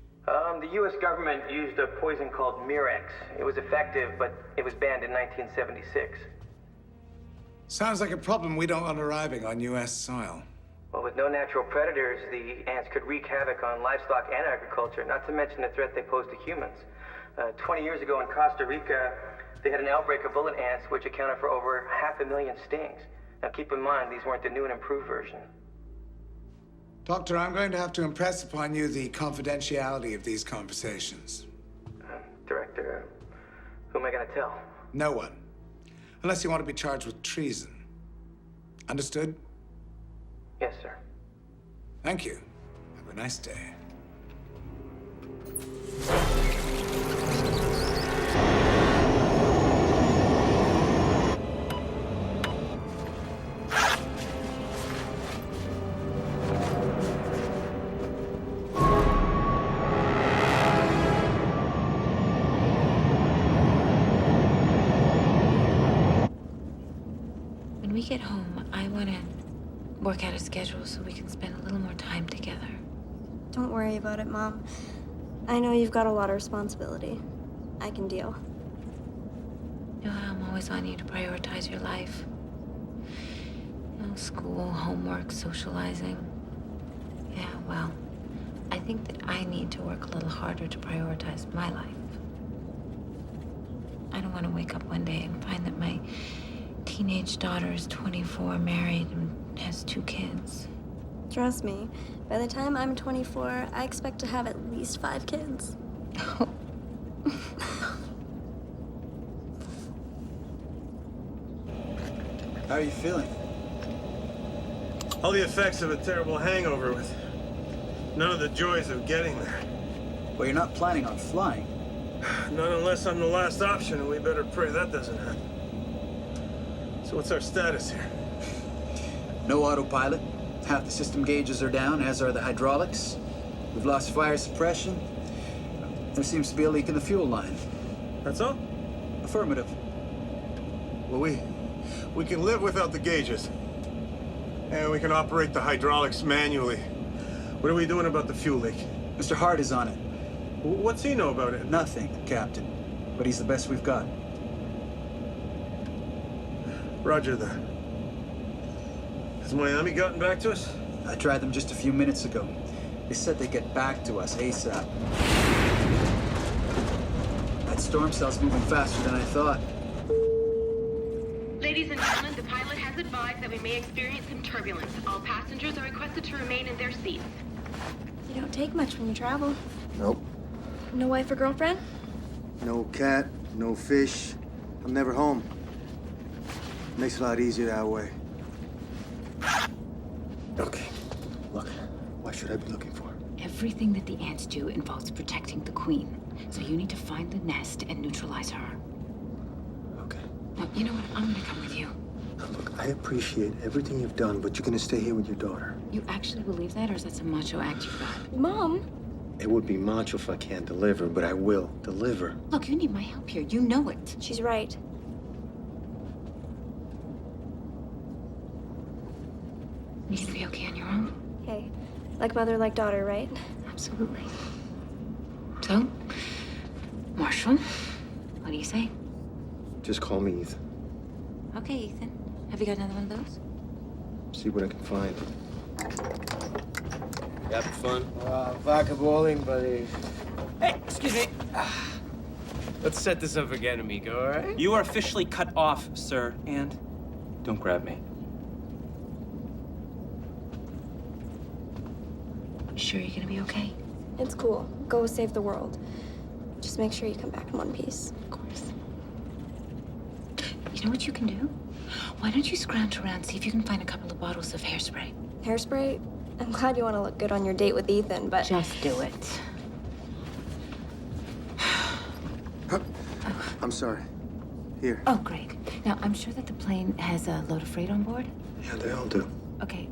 K: The U.S. government used a poison called Mirex. It was effective, but it was banned in 1976.
S: Sounds like a problem we don't want arriving on U.S. soil.
K: Well, with no natural predators, the ants could wreak havoc on livestock and agriculture, not to mention the threat they pose to humans. 20 years ago in Costa Rica, they had an outbreak of bullet ants, which accounted for over 500,000 stings. Now, keep in mind, these weren't the new and improved version.
S: Doctor, I'm going to have to impress upon you the confidentiality of these conversations.
K: Director, who am I going to tell?
S: No one. Unless you want to be charged with treason. Understood?
K: Yes, sir.
S: Thank you. Have a nice day.
A: When we get home, I want to work out a schedule so we can spend a little more time together.
P: Don't worry about it, Mom. I know you've got a lot of responsibility. I can deal.
A: You know how I'm always on you to prioritize your life? You know, school, homework, socializing. Yeah, well, I think that I need to work a little harder to prioritize my life. I don't want to wake up one day and find that my teenage daughter is 24, married, and has 2 kids.
P: Trust me, by the time I'm 24, I expect to have at least 5 kids.
E: How are you feeling?
F: All the effects of a terrible hangover with none of the joys of getting there.
E: Well, you're not planning on flying.
F: Not unless I'm the last option, and we better pray that doesn't happen. So what's our status here?
E: No autopilot. Half the system gauges are down, as are the hydraulics. We've lost fire suppression. There seems to be a leak in the fuel line.
F: That's all?
E: Affirmative.
F: Well, we can live without the gauges. And we can operate the hydraulics manually. What are we doing about the fuel leak?
E: Mr. Hart is on it.
F: What's he know about it?
E: Nothing, Captain. But he's the best we've got.
F: Roger that. Has Miami gotten back to us?
E: I tried them just a few minutes ago. They said they'd get back to us ASAP. That storm cell's moving faster than I thought.
N: Ladies and gentlemen, the pilot has advised that we may experience some turbulence. All passengers are requested to remain in their seats.
P: You don't take much when you travel.
R: Nope.
P: No wife or girlfriend?
R: No cat, no fish. I'm never home. Makes it a lot easier that way. Okay, look, what should I be looking for?
A: Everything that the ants do involves protecting the queen. So you need to find the nest and neutralize her.
R: Okay.
A: No, you know what? I'm gonna come with you.
R: Now, look, I appreciate everything you've done, but you're gonna stay here with your daughter.
A: You actually believe that, or is that some macho act you've got?
P: Mom!
R: It would be macho if I can't deliver, but I will deliver.
A: Look, you need my help here. You know it.
P: She's right.
A: You gonna be okay on your own?
P: Hey, like mother, like daughter, right?
A: Absolutely. So, Marshall, what do you say?
R: Just call me Ethan.
A: Okay, Ethan. Have you got another one of those?
R: See what I can find.
L: You having fun? Vodka bowling, buddy. Hey, excuse me. Let's set this up again, amigo, all right?
M: You are officially cut off, sir, and don't grab me.
A: You sure you're gonna be okay?
P: It's cool. Go save the world. Just make sure you come back in one piece.
A: Of course. You know what you can do? Why don't you scrounge around, see if you can find a couple of bottles of hairspray?
P: Hairspray? I'm glad you want to look good on your date with Ethan, but...
A: Just do it.
R: I'm sorry. Here.
A: Oh, great. Now, I'm sure that the plane has a load of freight on board.
R: Yeah, they all do.
A: Okay,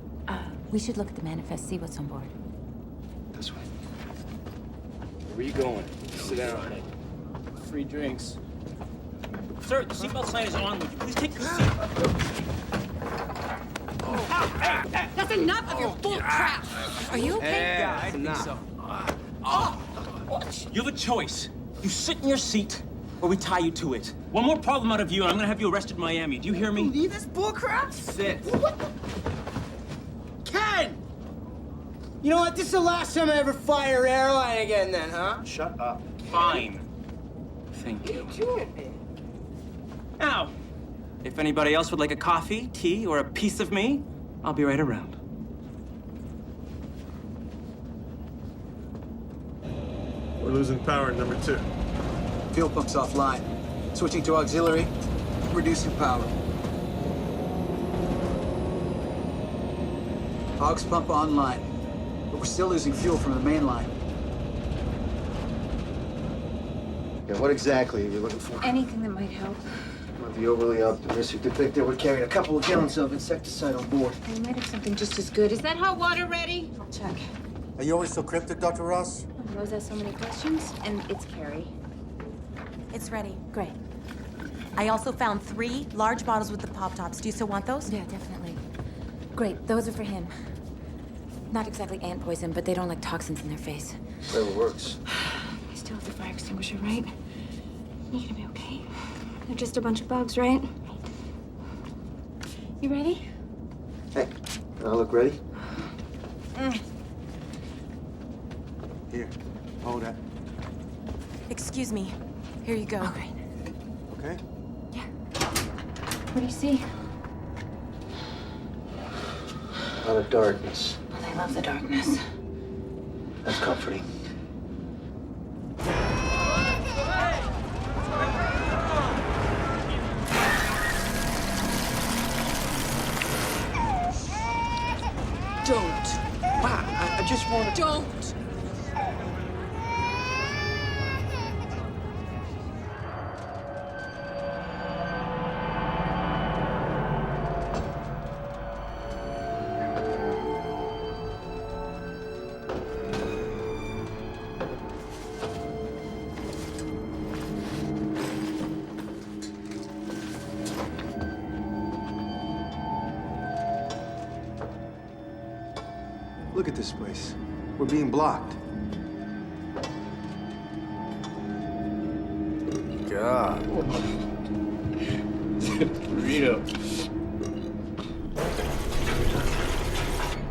A: we should look at the manifest, see what's on board.
R: This way.
M: Where are you going? Sit down. Free drinks. Sir, the seatbelt sign is on. Would you please take your seat?
V: That's enough of your bull crap!
A: Are you okay?
M: Yeah, I think so. You have a choice. You sit in your seat, or we tie you to it. One more problem out of you, and I'm gonna have you arrested in Miami. Do you hear me?
L: Believe this bullcrap?
M: Sit.
L: Ken! You know what? This is the last time I ever fire an airline again, then, huh?
M: Shut up. Fine. Thank you. Now, if anybody else would like a coffee, tea, or a piece of me, I'll be right around.
F: We're losing power in number 2.
E: Fuel pump's offline. Switching to auxiliary, reducing power. Aux pump online, but we're still losing fuel from the main line.
R: Yeah, what exactly are you looking for?
A: Anything that might help.
R: Might be overly optimistic to think that we're carrying a couple of gallons of insecticide on board.
A: We might have something just as good. Is that hot water ready?
T: I'll check.
U: Are you always so cryptic, Dr. Ross?
A: Rose has so many questions, and it's Carrie.
B: It's ready.
A: Great.
B: I also found 3 large bottles with the pop tops. Do you still want those?
A: Yeah, definitely. Great, those are for him. Not exactly ant poison, but they don't like toxins in their face.
R: Whatever works.
A: I still have the fire extinguisher, right? You're gonna be okay.
T: They're just a bunch of bugs, right?
A: You ready?
R: Hey, I look ready? Here, hold that.
B: Excuse me. Here you go.
A: Oh, great.
R: Okay?
A: What do you see?
R: A lot of darkness.
A: Well, I love the darkness.
R: That's comforting.
L: Don't. Wow, I just want to...
V: Don't!
R: Look at this place. We're being blocked.
L: God.
M: Burrito.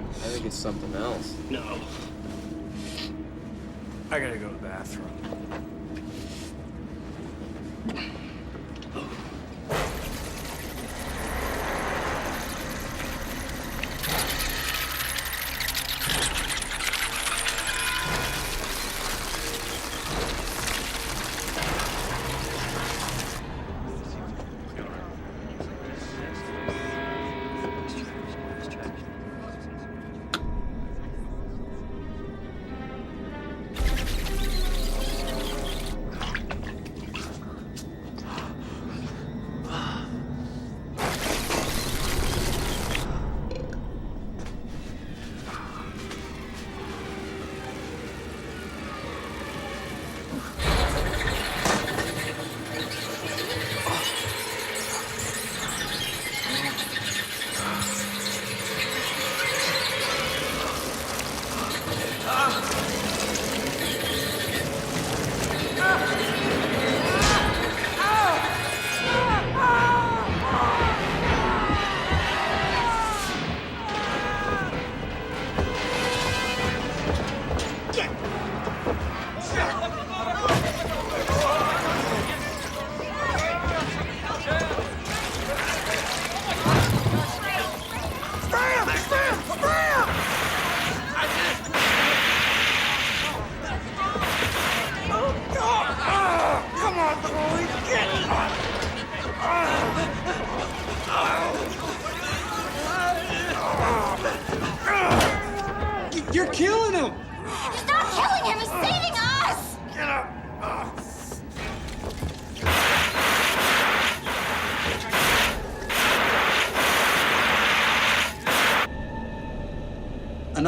M: I think it's something else. No.
L: I gotta go to the bathroom.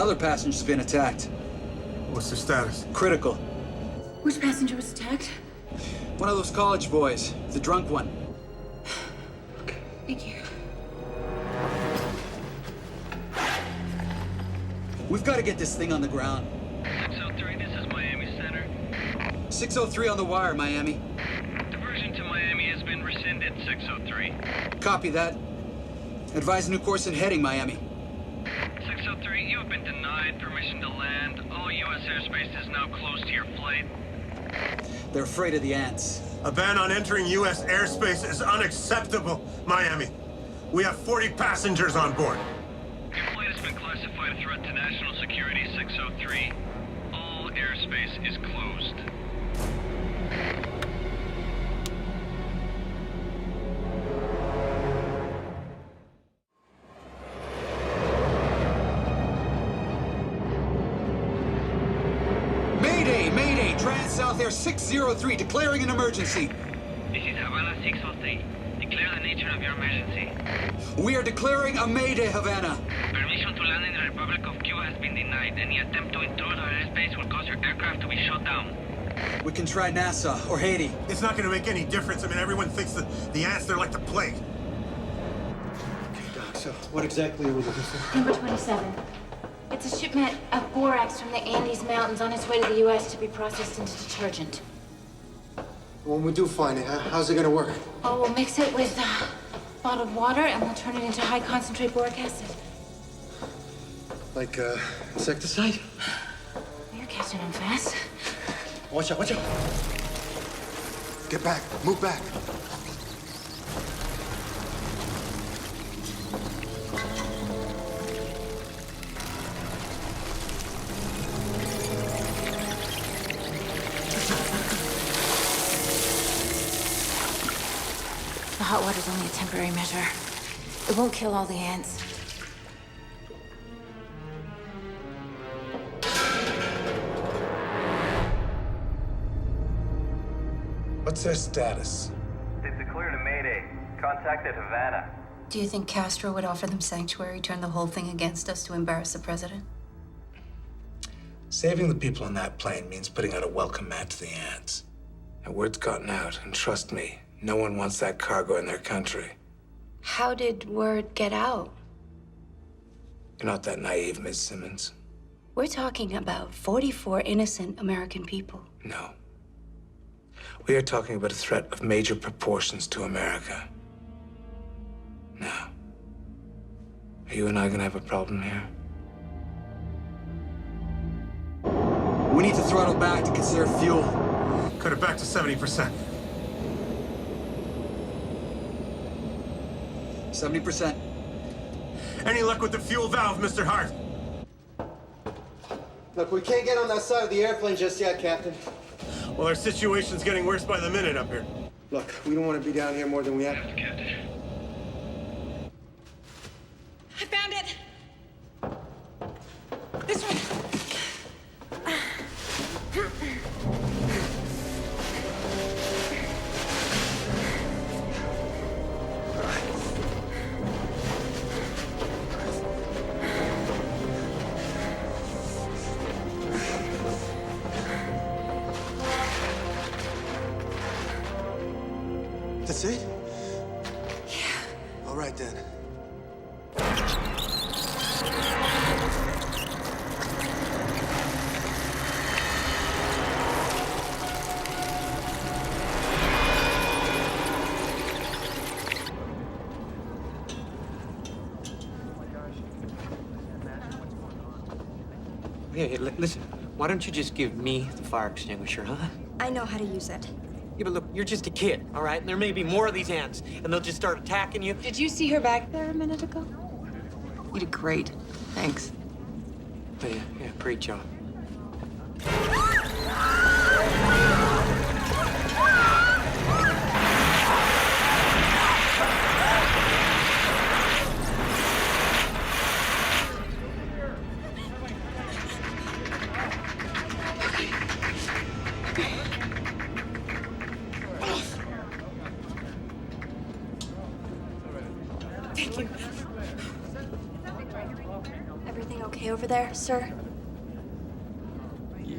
E: Another passenger's been attacked.
F: What's the status?
E: Critical.
A: Which passenger was attacked?
E: One of those college boys, the drunk one.
A: Thank you.
E: We've got to get this thing on the ground.
O: 603, this is Miami Center.
E: 603 on the wire, Miami.
O: Diversion to Miami has been rescinded, 603.
E: Copy that. Advise new course and heading, Miami.
O: 603, you have been denied permission to land. All U.S. airspace is now closed to your flight.
E: They're afraid of the ants.
F: A ban on entering U.S. airspace is unacceptable, Miami. We have 40 passengers on board.
O: Your flight has been classified a threat to national security, 603. All airspace is closed.
E: Mayday, Mayday, Trans-South Air 603, declaring an emergency.
O: This is Havana 603. Declare the nature of your emergency.
E: We are declaring a Mayday, Havana.
O: Permission to land in the Republic of Cuba has been denied. Any attempt to intrude our airspace will cause your aircraft to be shot down.
E: We can try NASA or Haiti.
F: It's not going to make any difference. I mean, everyone thinks that the ants, they're like the plague.
L: Okay, Doc, so what exactly are we looking for?
A: Number 27. It's a shipment of borax from the Andes Mountains on its way to the U.S. to be processed into detergent.
L: When we do find it, how's it gonna work?
A: Oh, we'll mix it with bottled water and we'll turn it into high concentrate boric acid.
L: Like, insecticide?
A: You're catching on fast.
L: Watch out, watch out. Get back, move back.
A: The hot water's only a temporary measure. It won't kill all the ants.
S: What's their status?
K: They've declared a Mayday. Contacted Havana.
T: Do you think Castro would offer them sanctuary, turn the whole thing against us to embarrass the president?
S: Saving the people on that plane means putting out a welcome mat to the ants. And word's gotten out, and trust me, no one wants that cargo in their country.
T: How did word get out?
S: You're not that naive, Ms. Simmons.
T: We're talking about 44 innocent American people.
S: No. We are talking about a threat of major proportions to America. Now, are you and I gonna have a problem here?
E: We need to throttle back to conserve fuel.
F: Cut it back to 70%.
E: 70%.
F: Any luck with the fuel valve, Mr. Hart?
L: Look, we can't get on that side of the airplane just yet, Captain.
F: Well, our situation's getting worse by the minute up here.
L: Look, we don't want to be down here more than we have.
I: I found it. This one.
L: That's it? Yeah. All right, then.
J: Hey, listen, why don't you just give me the fire extinguisher, huh?
P: I know how to use it.
J: Yeah, but look, you're just a kid, all right? And there may be more of these ants, and they'll just start attacking you.
V: Did you see her back there a minute ago? You did great. Thanks.
J: Oh, yeah, great job.
P: Thank you. Everything okay over there, sir?
L: Yeah.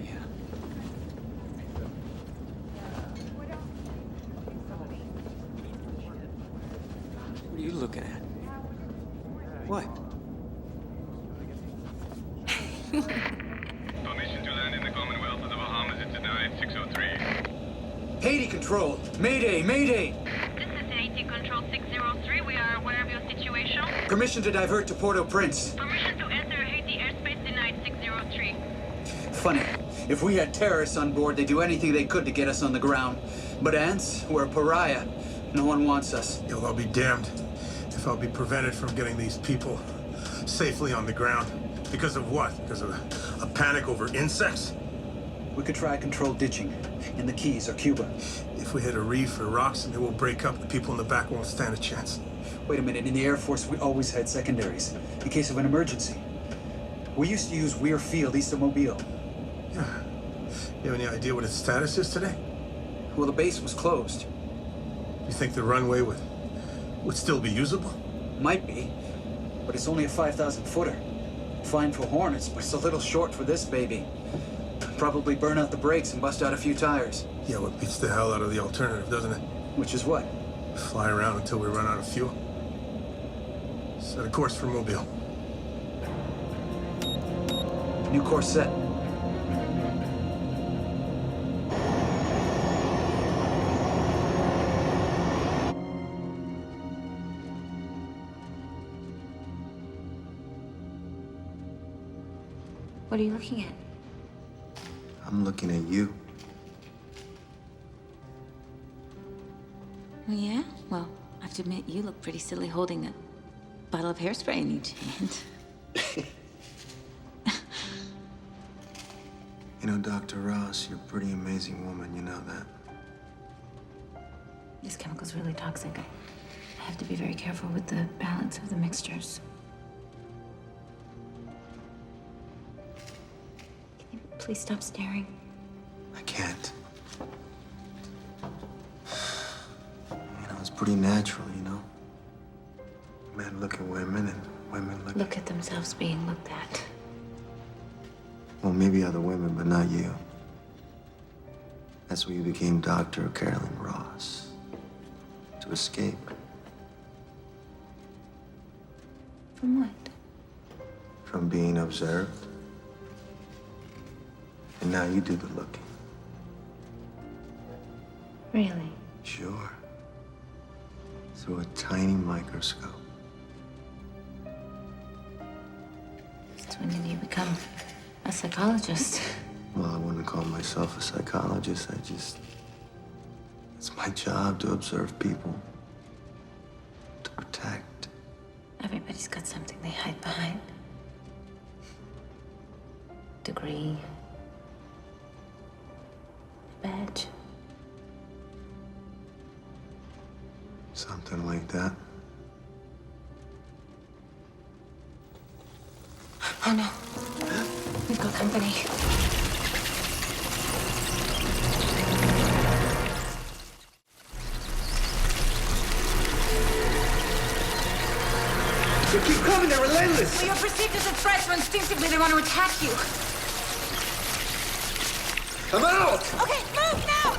L: What are you looking at? What?
O: Permission to land in the Commonwealth of the Bahamas is denied, 603.
E: Haiti Control. Mayday, Mayday.
N: This is Haiti Control 603. We are aware of your situation.
E: Permission to divert to Port-au-Prince.
N: Permission to enter Haiti airspace denied, 603.
E: Funny. If we had terrorists on board, they'd do anything they could to get us on the ground. But ants, we're a pariah. No one wants us.
F: Yo, I'll be damned if I'll be prevented from getting these people safely on the ground. Because of what? Because of a panic over insects?
E: We could try controlled ditching in the Keys or Cuba.
F: If we hit a reef or rocks and they will break up, the people in the back won't stand a chance.
E: Wait a minute, in the Air Force, we always had secondaries in case of an emergency. We used to use Weir Field east of Mobile.
F: Yeah. You have any idea what its status is today?
E: Well, the base was closed.
F: You think the runway would still be usable?
E: Might be, but it's only a 5,000-footer. Fine for Hornets, but it's a little short for this baby. Probably burn out the brakes and bust out a few tires.
F: Yeah, what beats the hell out of the alternative, doesn't it?
E: Which is what?
F: Fly around until we run out of fuel. Set a course for Mobile.
E: New course set.
A: What are you looking at?
R: I'm looking at you.
A: Oh, yeah? Well, I have to admit, you look pretty silly holding a bottle of hairspray in each hand.
R: You know, Dr. Ross, you're a pretty amazing woman, you know that.
A: This chemical's really toxic. I have to be very careful with the balance of the mixtures. Can you please stop staring?
R: I can't. You know, it's pretty natural, you know? Men look at women and women
A: Look at themselves being looked at.
R: Well, maybe other women, but not you. That's why you became Dr. Carolyn Ross. To escape.
A: From what?
R: From being observed. And now you do the looking.
A: Really?
R: Sure. Through a tiny microscope.
A: Since when did you become a psychologist?
R: Well, I wouldn't call myself a psychologist. It's my job to observe people. To protect.
A: Everybody's got something they hide behind. Degree. A badge.
R: Something like that.
A: Oh no. We've got company.
J: They keep coming, they're relentless!
A: Well, you're perceived as a threat, so instinctively they want to attack you.
J: I'm out!
A: Okay, move now!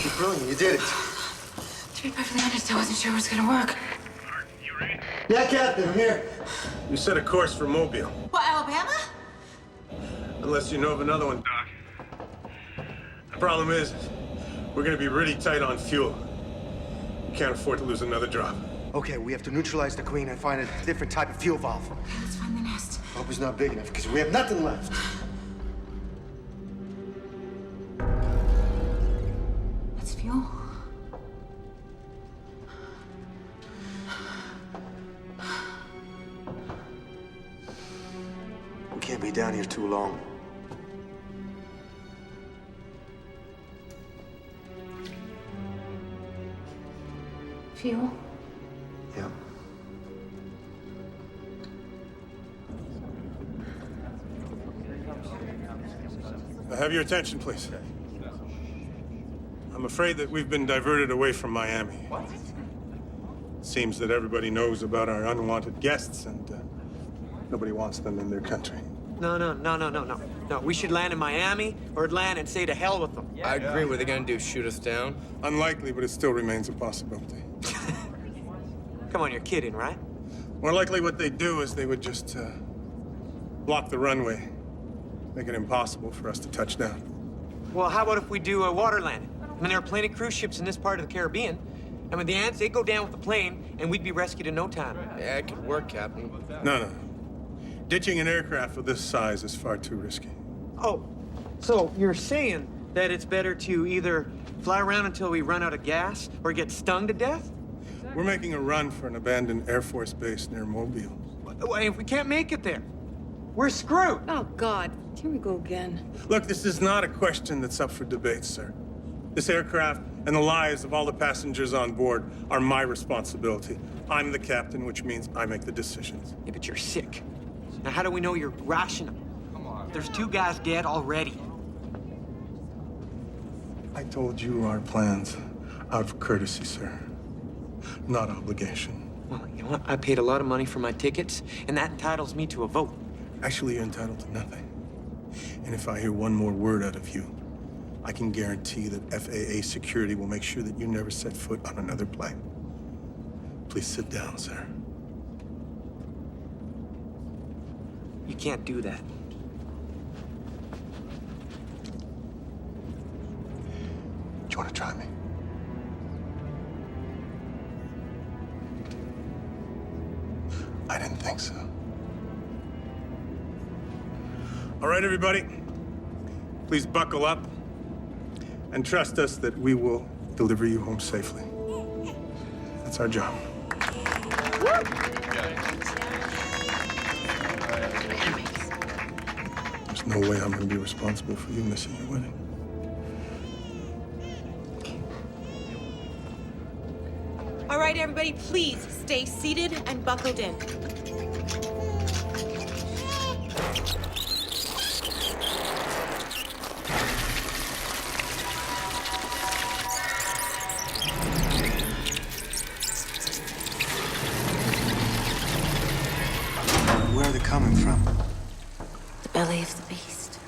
R: You're brilliant, you did it.
A: To be perfectly honest, I wasn't sure it was gonna work.
R: Yeah, Captain, I'm here.
F: You set a course for Mobile.
A: What, Alabama?
F: Unless you know of another one, Doc. The problem is, we're gonna be really tight on fuel. We can't afford to lose another drop.
R: Okay, we have to neutralize the queen and find a different type of fuel valve.
A: Okay, let's find the nest.
R: Hope it's not big enough, because we have nothing left.
A: That's fuel.
R: We can't be down here too long.
A: Fuel?
R: Yeah.
F: Have your attention, please. I'm I'm afraid that we've been diverted away from Miami.
J: What?
F: Seems that everybody knows about our unwanted guests, and nobody wants them in their country.
J: No. We should land in Miami or land and say to hell with them.
L: I agree. What are they gonna do? Shoot us down?
F: Unlikely, but it still remains a possibility.
J: Come on, you're kidding, right?
F: More likely what they'd do is they would just block the runway, make it impossible for us to touch down.
J: Well, how about if we do a water landing? I mean, there are plenty of cruise ships in this part of the Caribbean. And with the ants, they'd go down with the plane, and we'd be rescued in no time.
L: Yeah, it could work, Captain.
F: No. Ditching an aircraft of this size is far too risky.
J: Oh, so you're saying that it's better to either fly around until we run out of gas or get stung to death?
F: We're making a run for an abandoned Air Force base near Mobile.
J: If we can't make it there, we're screwed.
V: Oh, God. Here we go again.
F: Look, this is not a question that's up for debate, sir. This aircraft and the lives of all the passengers on board are my responsibility. I'm the captain, which means I make the decisions.
J: Yeah, but you're sick. Now, how do we know you're rational? Come on. There's 2 guys dead already.
F: I told you our plans out of courtesy, sir. Not obligation.
J: Well, you know what? I paid a lot of money for my tickets, and that entitles me to a vote.
F: Actually, you're entitled to nothing. And if I hear one more word out of you, I can guarantee that FAA security will make sure that you never set foot on another plane. Please sit down, sir.
J: You can't do that.
F: Do you want to try me? I didn't think so. All right, everybody. Please buckle up and trust us that we will deliver you home safely. That's our job. There's no way I'm going to be responsible for you missing your wedding.
B: All right, everybody, please stay seated and buckled in.
R: Where are they coming from?
A: The belly of the beast.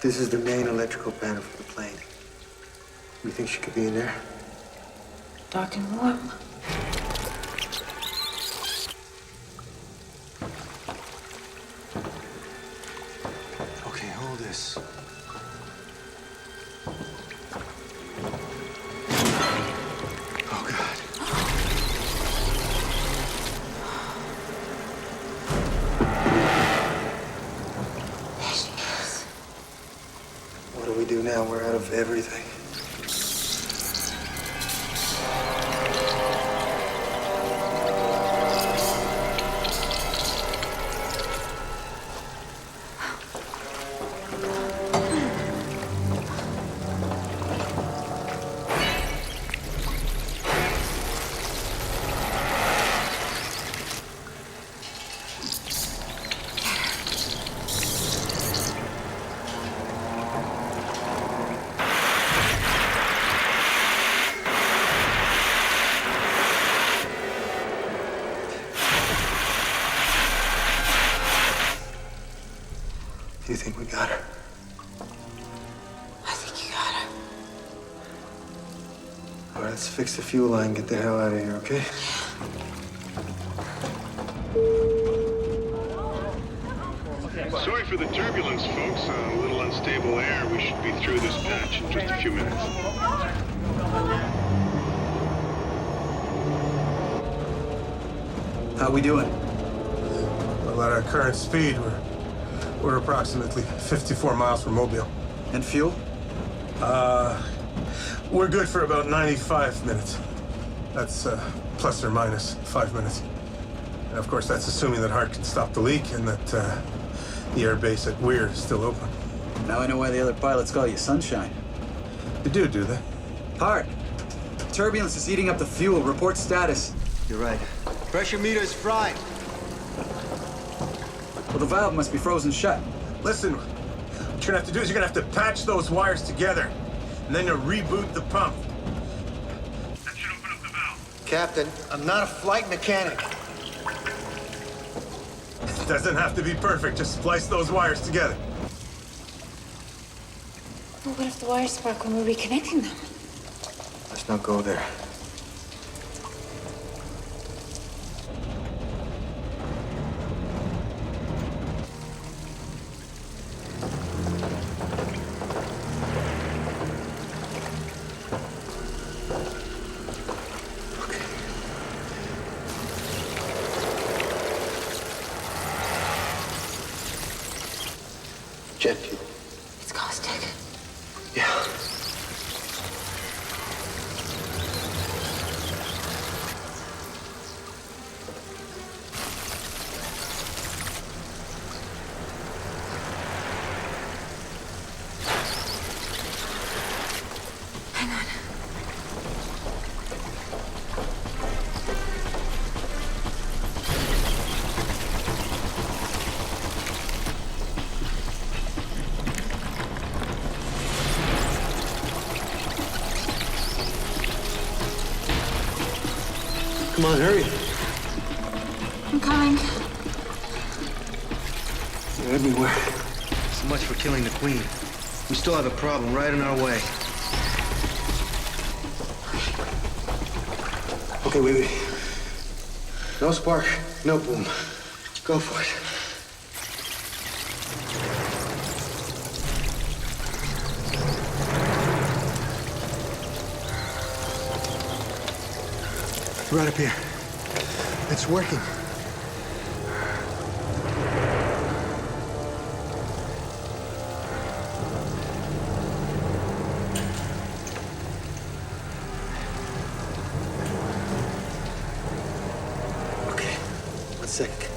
R: This is the main electrical panel for the plane. You think she could be in there?
A: Dark and warm.
R: Okay, hold this. Oh, God.
A: There she is.
R: What do we do now? We're out of everything. Do you think we got her?
A: I think you got her.
R: All right, let's fix the fuel line and get the hell out of here, okay?
F: Sorry for the turbulence, folks. A little unstable air. We should be through this patch in just a few minutes.
E: How we doing?
F: Well, at our current speed, we're approximately 54 miles from Mobile.
E: And fuel?
F: We're good for about 95 minutes. That's plus or minus 5 minutes. And of course, that's assuming that Hart can stop the leak and that
S: The airbase at Weir is still open.
E: Now I know why the other pilots call you Sunshine.
S: They do they?
E: Hart, turbulence is eating up the fuel. Report status.
C: You're right. Pressure meter is fried.
E: Well, the valve must be frozen shut.
F: Listen, what you're gonna have to do is you're gonna have to patch those wires together, and then to reboot the pump. That should open up the valve.
C: Captain, I'm not a flight mechanic.
F: It doesn't have to be perfect. Just splice those wires together.
A: Well, what if the wires spark when we're reconnecting them?
R: Let's not go there. Jet fuel.
A: It's caustic.
R: Yeah.
A: Hang on.
C: Come on, hurry.
A: I'm coming.
C: They're everywhere. So much for killing the Queen. We still have a problem right in our way. Okay, wait. No spark, no boom. Go for it. Right up here. It's working. Okay, 1 second.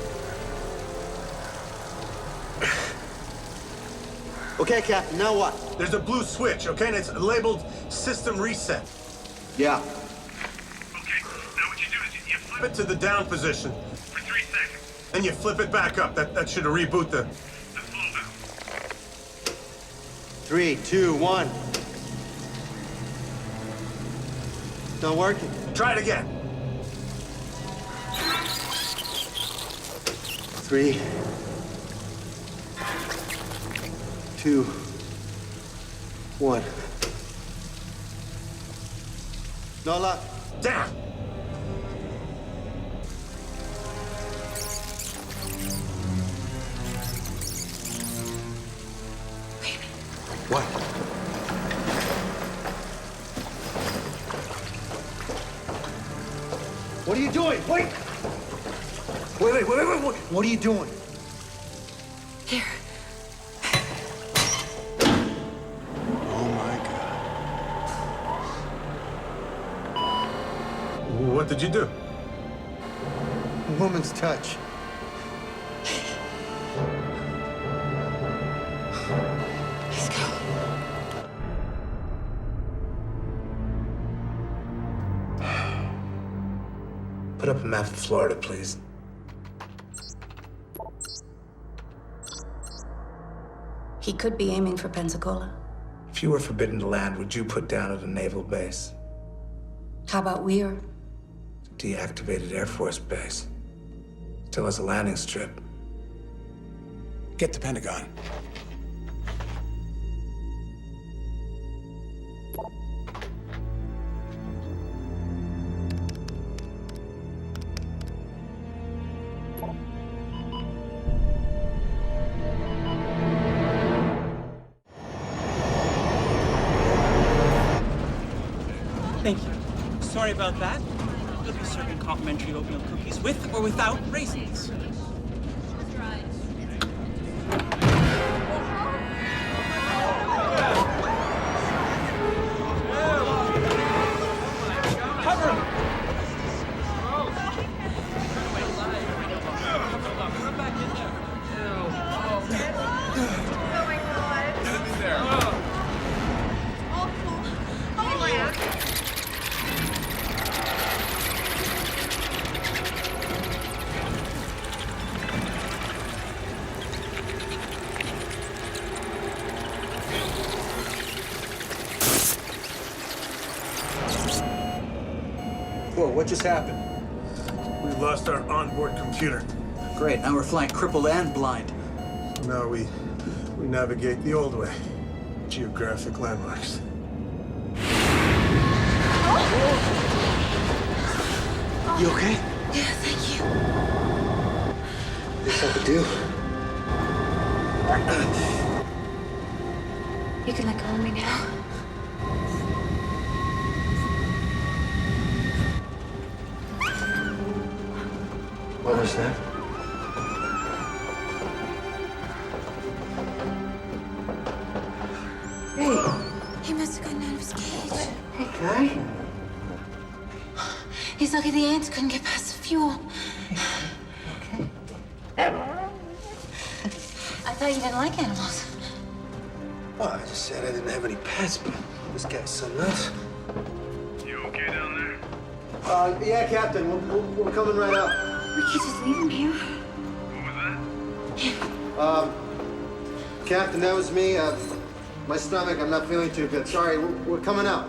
C: Okay, Captain, now what?
F: There's a blue switch, okay? And it's labeled System Reset.
C: Yeah.
F: Flip it to the down position. For 3 seconds. Then you flip it back up. That should reboot the flow valve.
C: 3, 2, 1. Not working.
F: Try it again.
C: 3, 2, 1. No luck.
F: Down.
C: What? What are you doing? Wait! Wait. What are you doing?
A: Here.
C: Oh my God.
F: What did you do?
C: A woman's touch.
A: Let's go.
S: Put up a map of Florida, please.
T: He could be aiming for Pensacola.
S: If you were forbidden to land, would you put down at a naval base?
T: How about Weir?
S: Deactivated Air Force base. Still has a landing strip. Get to Pentagon.
M: Thank you. Sorry about that. We'll be serving complimentary oatmeal cookies with or without raisins. Cover him!
E: Whoa, what just happened?
F: We lost our onboard computer.
E: Great, now we're flying crippled and blind.
F: Now we navigate the old way. Geographic landmarks.
C: You okay?
A: Yeah, thank you.
C: This I could do.
A: You can let go of me now.
C: What was that?
A: Hey. He must have gotten out of his cage.
C: Hey, guy.
A: He's lucky the ants couldn't get past the fuel. I thought you didn't like animals.
C: Well, I just said I didn't have any pets, but this guy's something else.
O: You okay down there?
C: Yeah, Captain. We're coming right up.
A: We can't just leave him here.
O: What was that?
C: Captain, that was me. My stomach, I'm not feeling too good. Sorry, we're coming up.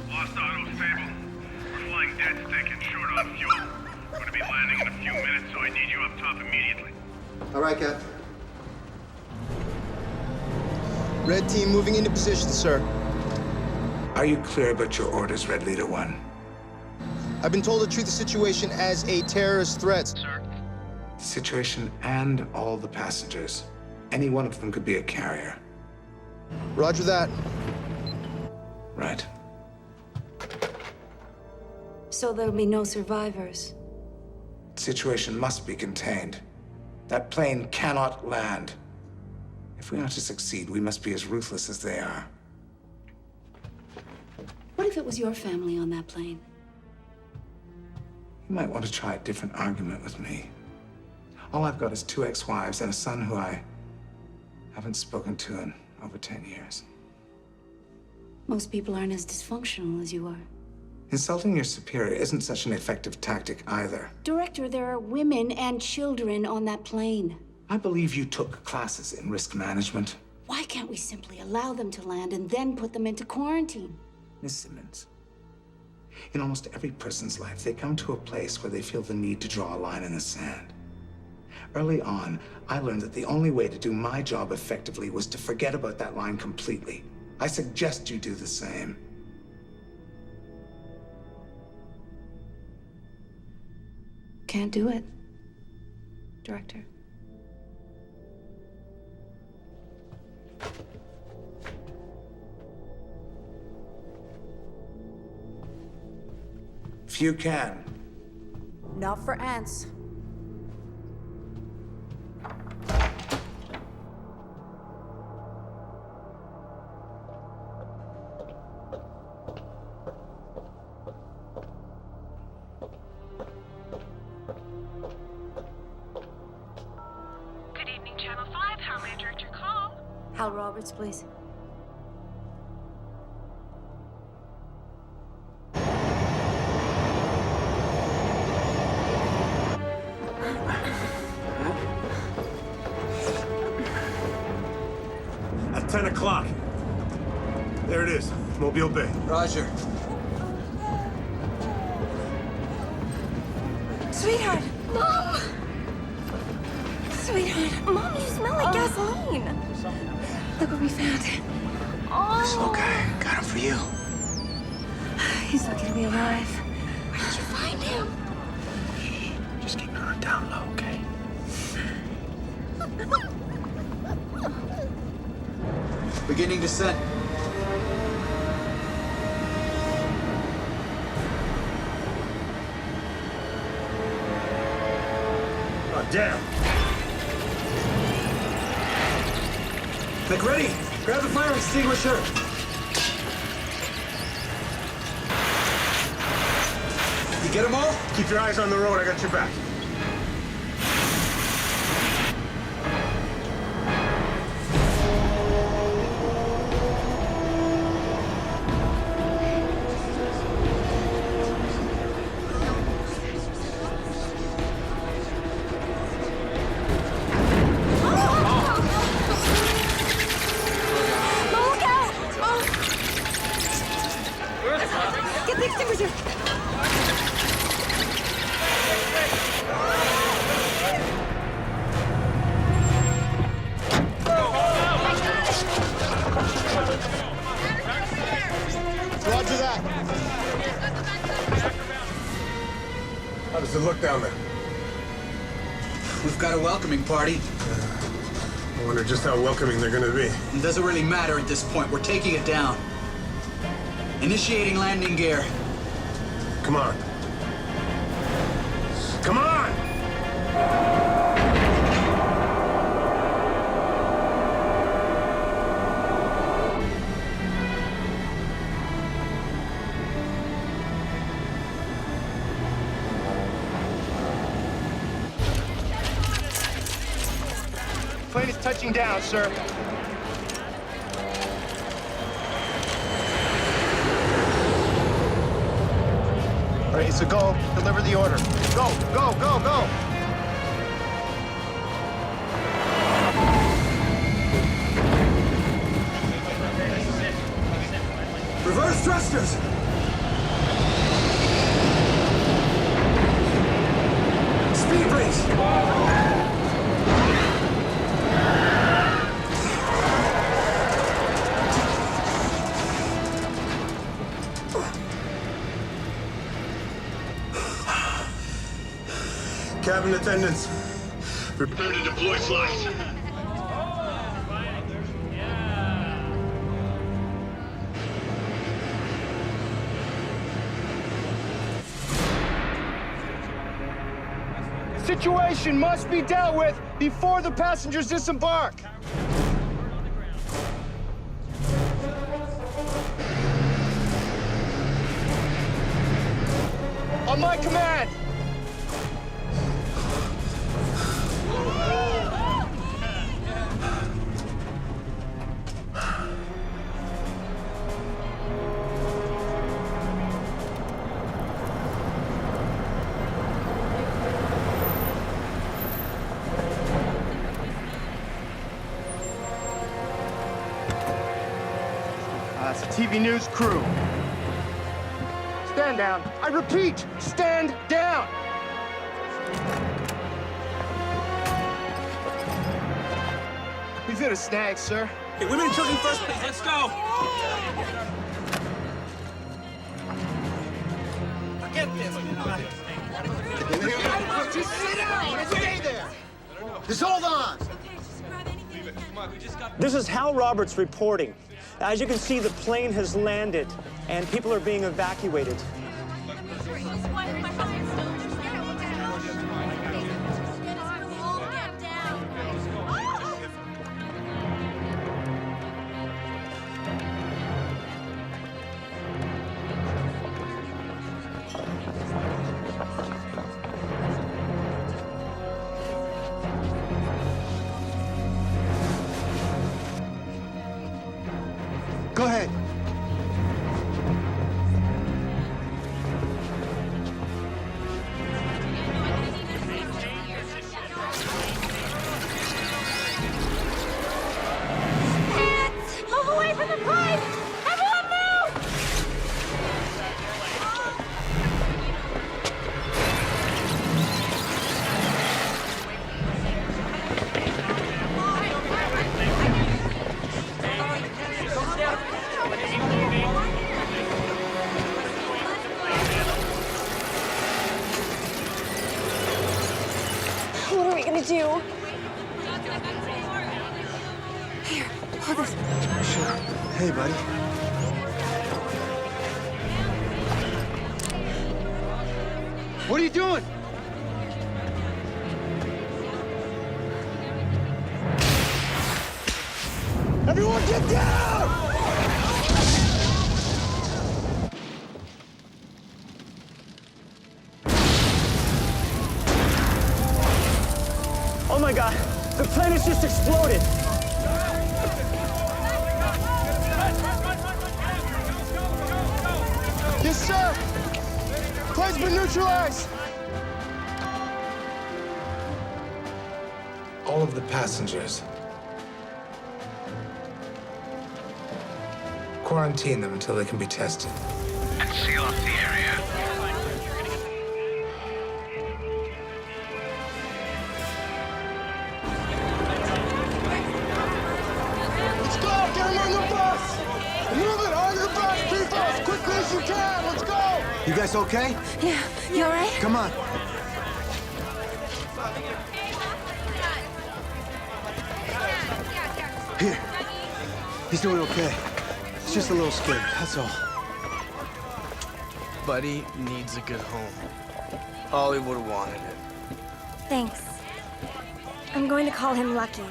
O: Lost auto stable. We're flying dead stick and short on fuel. We're gonna be landing in a few minutes, so I need you up top immediately.
C: All right, Captain.
H: Red team moving into position, sir.
S: Are you clear about your orders, Red Leader 1?
H: I've been told to treat the situation as a terrorist threat.
O: Sir?
S: The situation and all the passengers. Any one of them could be a carrier.
H: Roger that.
S: Right.
T: So there'll be no survivors.
S: The situation must be contained. That plane cannot land. If we are to succeed, we must be as ruthless as they are.
T: What if it was your family on that plane?
S: You might want to try a different argument with me. All I've got is 2 ex-wives and a son who I haven't spoken to in over 10 years.
T: Most people aren't as dysfunctional as you are.
S: Insulting your superior isn't such an effective tactic either.
T: Director, there are women and children on that plane.
S: I believe you took classes in risk management.
T: Why can't we simply allow them to land and then put them into quarantine?
S: Miss Simmons, in almost every person's life, they come to a place where they feel the need to draw a line in the sand. Early on, I learned that the only way to do my job effectively was to forget about that line completely. I suggest you do the same.
T: Can't do it, Director.
S: If you can.
G: Not for ants.
N: Good evening, Channel 5. How may I direct your call?
T: Hal Roberts, please.
F: At 10 o'clock. There it is, Mobile Bay.
E: Roger.
P: Sweetheart! Mom! Sweetheart! Mom, you smell like gasoline! Look what we found.
C: This little guy got him for you.
A: He's lucky to be alive.
P: Where did you find him?
C: Just keep it on down low, okay?
E: Beginning descent.
F: Oh, damn.
J: McReady, grab the fire extinguisher.
F: You get them all? Keep your eyes on the road. I got your back.
P: Get the
I: extinguisher!
H: Roger that.
F: How does it look down there?
E: We've got a welcoming party.
F: I wonder just how welcoming they're gonna be.
E: It doesn't really matter at this point. We're taking it down. Initiating landing gear.
F: Come on. Come on!
H: Plane is touching down, sir. All right, it's a go. Deliver the order. Go, go, go, go.
E: Reverse thrusters! Speed brakes!
F: Cabin attendants, prepare to deploy flight.
H: Situation must be dealt with before the passengers disembark. On my command. It's a TV news crew. Stand down. I repeat, stand down. We've hit a snag, sir.
M: Hey, women and children first, please. Let's go.
H: Forget this. Just sit down and stay there. Just hold on.
D: This is Hal Roberts reporting. As you can see, the plane has landed, and people are being evacuated.
H: Go ahead.
I: Move away from the pipe! Everyone move!
P: What are we gonna do?
I: Here, hold this.
C: Sure. Hey, buddy.
H: What are you doing? Everyone get down!
D: Oh my God, the plane has just exploded.
H: Yes, sir. Plane's been neutralized.
S: All of the passengers. Quarantine them until they can be tested.
O: seal off the area.
H: Let's go! Get him on the bus! Move it! On the bus, people! As quickly as you can! Let's go!
C: You guys okay?
A: Yeah, you all right?
C: Come on. Here. He's doing okay. He's just a little scared, that's all.
L: Buddy needs a good home. Ollie would have wanted it.
I: Thanks. I'm going to call him Lucky.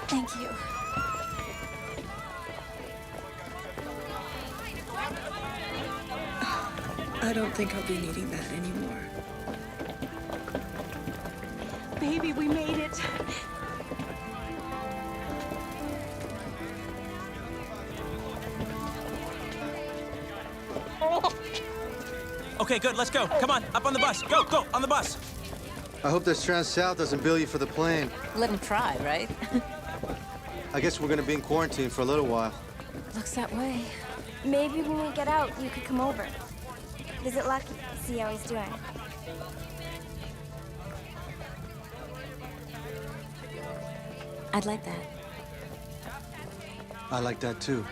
I: Thank you.
Q: I don't think I'll be needing that anymore.
B: Baby, we made it.
M: Okay, good, let's go. Come on, up on the bus. Go, go, on the bus.
C: I hope that Strand South doesn't bill you for the plane.
A: Let him try, right?
C: I guess we're gonna be in quarantine for a little while.
A: Looks that way.
I: Maybe when we get out, you could come over. Visit Lucky, see how he's doing.
A: I'd like that.
C: I like that too.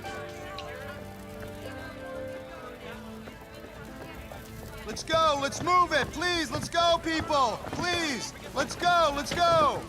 H: Let's go! Let's move it! Please, let's go, people! Please! Let's go! Let's go!